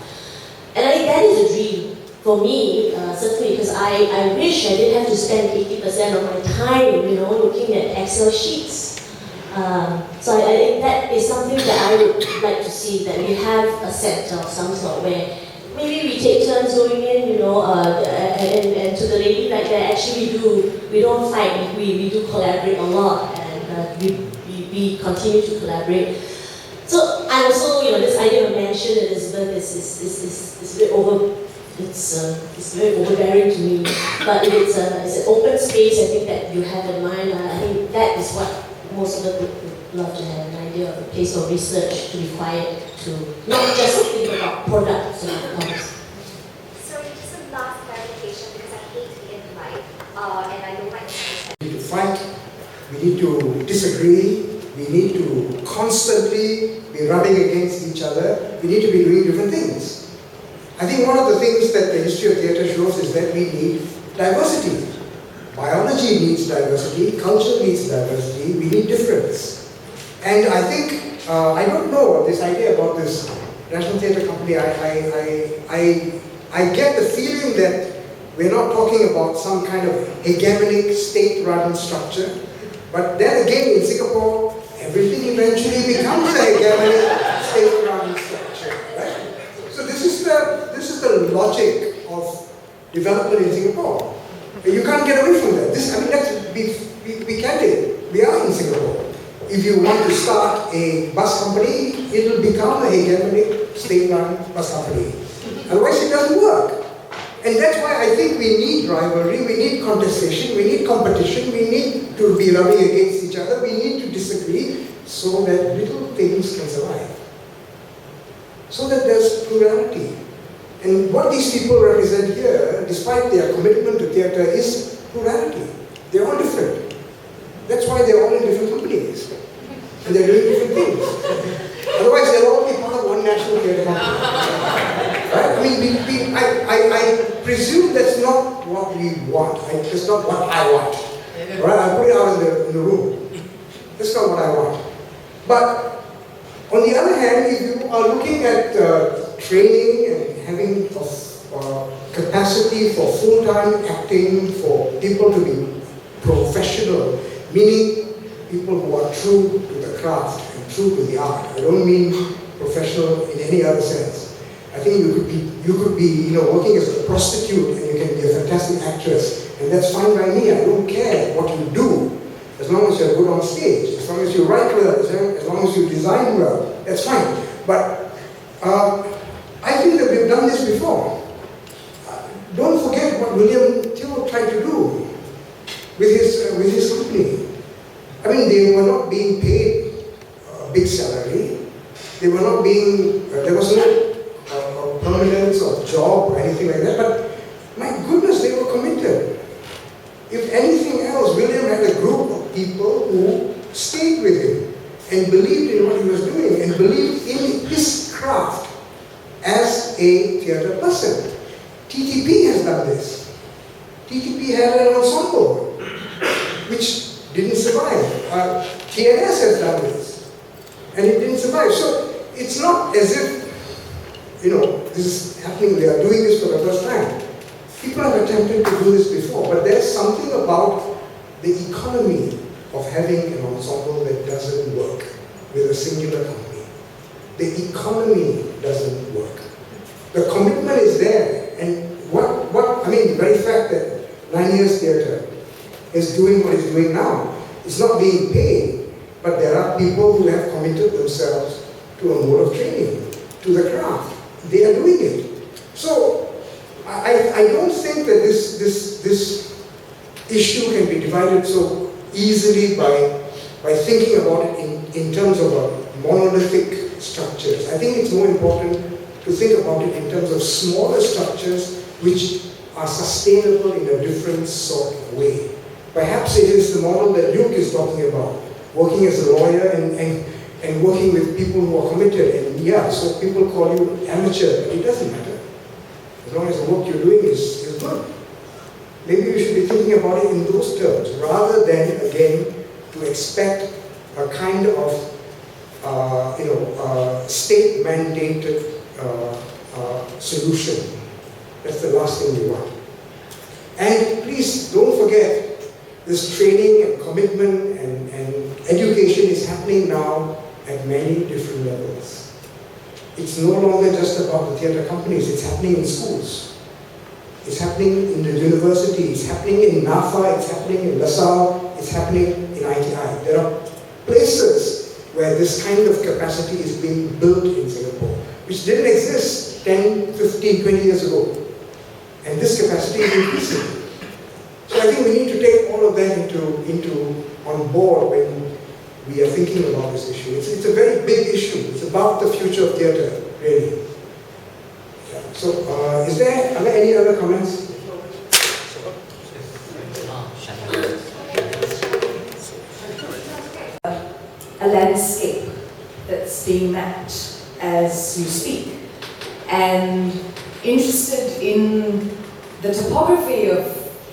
And I think that is a dream for me, certainly, because I wish I didn't have to spend 80% of my time, looking at Excel sheets. So I think that is something that I would like to see, that we have a center of some sort where maybe we take turns going in, and to the lady like that, actually we don't fight, we do collaborate a lot, and we continue to collaborate. So I also, this idea of mansion Elizabeth is very overbearing to me. But if it's an open space, I think that you have in mind. I think that is what most of us would love to have, an idea of a place of research to be quiet, to not just think about products and outcomes. Sorry, just a last clarification, because I hate to be impolite, and I don't like to. We need to fight, we need to disagree, we need to constantly be rubbing against each other, we need to be doing different things. I think one of the things that the history of theatre shows is that we need diversity. Biology needs diversity, culture needs diversity, we need difference. And I think, I don't know, this idea about this National Theatre Company, I get the feeling that we're not talking about some kind of hegemonic state-run structure. But then again, in Singapore, everything eventually becomes a hegemonic state-run structure, right? So this is the logic of development in Singapore. You can't get away from that. Let's be candid. We are in Singapore. If you want to start a bus company, it will become a hegemonic state-run bus company. Otherwise, it doesn't work. And that's why I think we need rivalry, we need contestation, we need competition, we need to be rubbing against each other, we need to disagree so that little things can survive. So that there's plurality. And what these people represent here, despite their commitment to theatre, is plurality. They're all different. That's why they're all in different companies. And they're doing different things. Otherwise, they'll all be part of one national theatre company. Right? I presume that's not what we want. That's not what I want. Right? I'll put it out in the room. That's not what I want. But on the other hand, if you are looking at training and having capacity for full-time acting, for people to be professional, meaning people who are true to the craft and true to the art. I don't mean professional in any other sense. I think you could be working as a prostitute and you can be a fantastic actress And that's fine by me. I don't care what you do, as long as you're good on stage, as long as you write well, as long as you design well, that's fine. But I think that we've done this before. Don't forget what William Tell tried to do with his company. I mean, they were not being paid a big salary. They were not being, there was no permanence of job or anything like that, but my goodness, they were committed. If anything else, William had a group of people who stayed with him and believed in what he was doing and believed in his craft as a theatre person. TTP has done this. TTP had an ensemble which didn't survive. TNS has done this and it didn't survive. So it's not as if, this is happening, they are doing this for the first time. People have attempted to do this before, but there's something about the economy of having an ensemble that doesn't work with a singular company. The economy doesn't work. The commitment is there, and the very fact that 9 Years Theatre is doing what it's doing now, it's not being paid, but there are people who have committed themselves to a mode of training, to the craft. They are doing it. So, I don't think that this issue can be divided so easily by thinking about it in terms of a monolithic structures. I think it's more important to think about it in terms of smaller structures which are sustainable in a different sort of way. Perhaps it is the model that Luke is talking about, working as a lawyer and working with people who are committed. And so people call you amateur, but it doesn't matter. As long as the work you're doing is good. Maybe we should be thinking about it in those terms, rather than, again, to expect a kind of, state-mandated solution. That's the last thing we want. And please don't forget, this training and commitment and education is happening now at many different levels. It's no longer just about the theatre companies, it's happening in schools. It's happening in the university, it's happening in NAFA, it's happening in LaSalle, it's happening in ITI. There are places where this kind of capacity is being built in Singapore, which didn't exist 10, 15, 20 years ago. And this capacity is increasing. So I think we need to take all of that into on board when we are thinking about this issue. It's a very big issue. It's about the future of theatre, really. Yeah. So, are there any other comments? A landscape that's being mapped as you speak, and interested in the topography of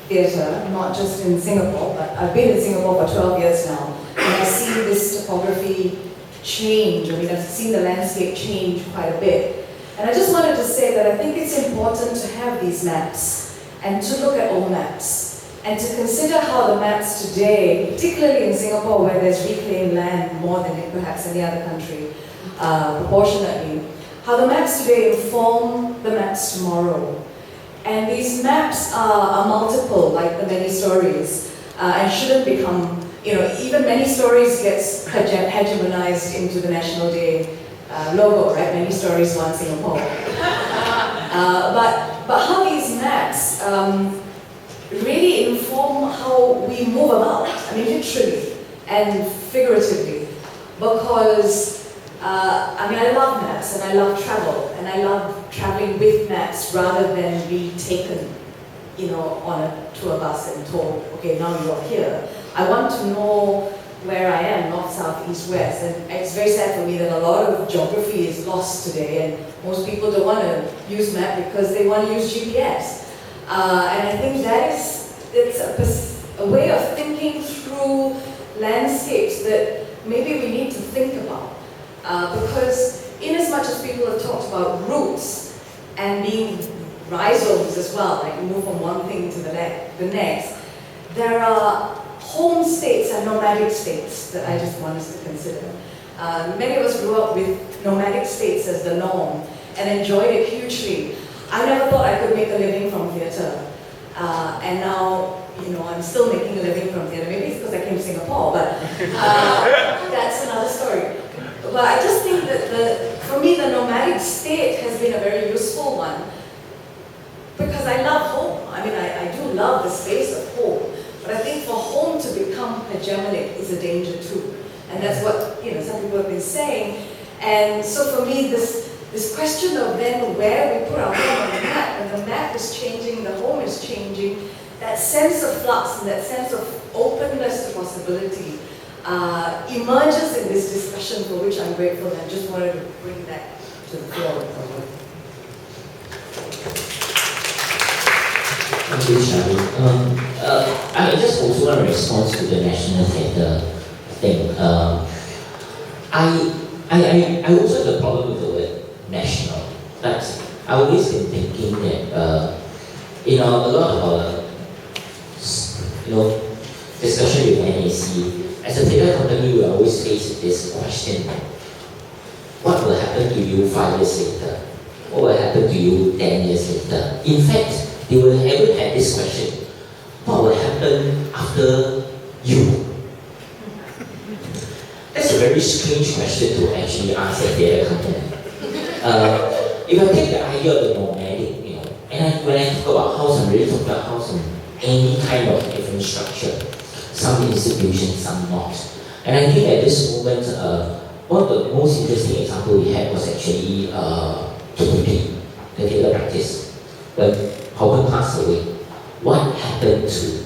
theatre, not just in Singapore, but I've been in Singapore for 12 years now, and I see this topography change. I've seen the landscape change quite a bit. And I just wanted to say that I think it's important to have these maps, and to look at old maps, and to consider how the maps today, particularly in Singapore where there's reclaimed land more than in perhaps any other country, proportionately, how the maps today inform the maps tomorrow. And these maps are multiple, like the many stories, and shouldn't become, even many stories gets hegemonized into the National Day logo, right? Many stories, one Singapore. But how these maps really inform how we move about, literally and figuratively, because I love maps and I love travel, and I love traveling with maps rather than be taken, on a tour bus and told, okay, now you're here. I want to know where I am, north, south, east, west, and it's very sad for me that a lot of geography is lost today, and most people don't want to use map because they want to use GPS. And I think it's a way of thinking through landscapes that maybe we need to think about. Because in as much as people have talked about routes and being rhizomes as well, like move from one thing to the next, there are home states and nomadic states that I just want us to consider. Many of us grew up with nomadic states as the norm and enjoyed it hugely. I never thought I could make a living from theatre. And now, I'm still making a living from theatre. Maybe it's because I came to Singapore, but that's another story. But I just think that for me, the nomadic state has been a very useful one because I love home. I mean, I do love the space of home, but I think for home to become hegemonic is a danger too. And that's what, some people have been saying. And so for me, this question of then where we put our home on the map, and the map is changing, the home is changing, that sense of flux and that sense of openness to possibility emerges in this discussion, for which I'm grateful, and I just wanted to bring that to the floor. Thank you, Shari. I just also want to respond to the National Theatre thing. I also have a problem with the word national. But I've always been thinking that a lot of our discussion with NAC, as a theatre company, we always face this question: what will happen to you 5 years later? What will happen to you 10 years later? In fact, they will even have this question: what will happen after you? That's a very strange question to actually ask a theatre company. If I take the idea of the nomadic, and when I talk about house, I'm really talking about house in any kind of different structure. Some institutions, some not. And I think at this moment, one of the most interesting examples we had was actually TPP, the theatre practice. When Howard passed away, what happened to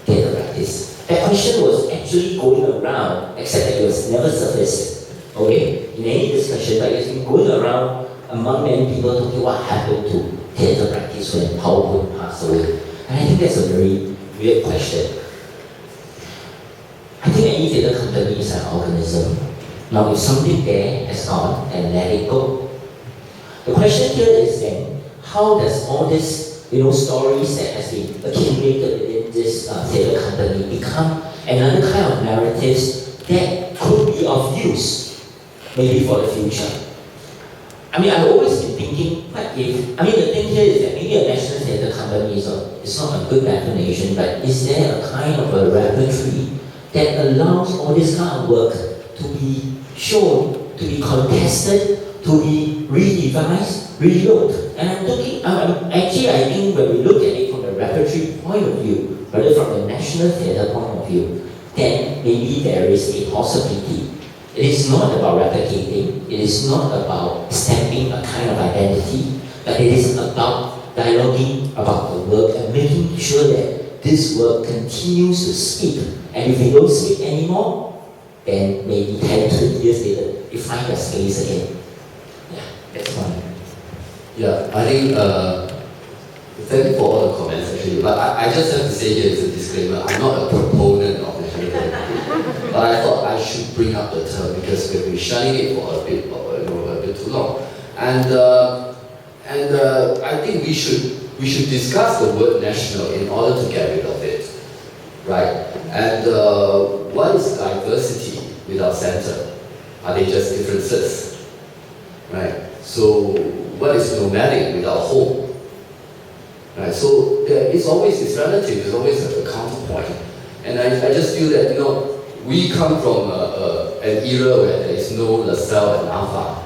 theatre practice? That question was actually going around, except that it was never surfaced, okay, in any discussion, but it's been going around among many people talking what happened to theatre practice when Howard passed away. And I think that's a very weird question. I think any theatre company is an organism. Now, if something there has gone, and let it go. The question here is then, how does all this, stories that has been accumulated within this theatre company become another kind of narratives that could be of use, maybe for the future? I mean, I've always been thinking, what if, the thing here is that maybe a national theatre company is not a good definition, but is there a kind of a repertory that allows all this kind of work to be shown, to be contested, to be redevised, relooked? And I think when we look at it from the repertory point of view, rather from the national theatre point of view, then maybe there is a possibility. It is not about replicating, it is not about stamping a kind of identity, but it is about dialoguing about the work and making sure that this work continues to speak. And if we don't speak anymore, then maybe 10, 20 years later, you find your space again. Yeah, that's one. Yeah, I think, thank you for all the comments actually, but I just have to say here as a disclaimer, I'm not a proponent of national theatre, but I thought I should bring up the term because we've been shunning it for a bit too long. And I think we should discuss the word national in order to get rid of it, right? And what is diversity without center? Are they just differences, right? So what is nomadic without home? Right? So it's relative, it's always a counterpoint. And I just feel that, we come from an era where there is no LaSalle and Alpha.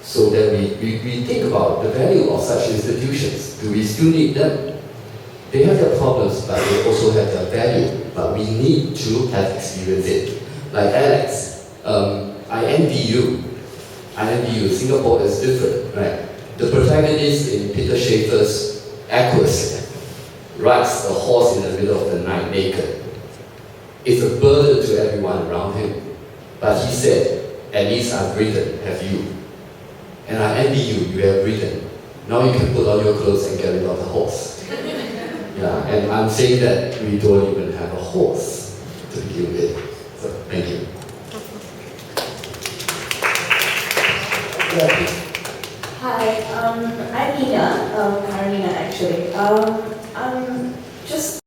So then we think about the value of such institutions. Do we still need them? They have their problems, but they also have their value. But we need to have experienced it. Like Alex, I envy you. Singapore is different, right? The protagonist in Peter Shaffer's Aquas rides a horse in the middle of the night naked. It's a burden to everyone around him. But he said, at least I've breathed, have you? And I envy you, you have breathed. Now you can put on your clothes and get rid of the horse. Yeah, and I'm saying that we don't even have a horse to begin with. So, thank you. Hi, I'm Nina, Karanina actually. I'm just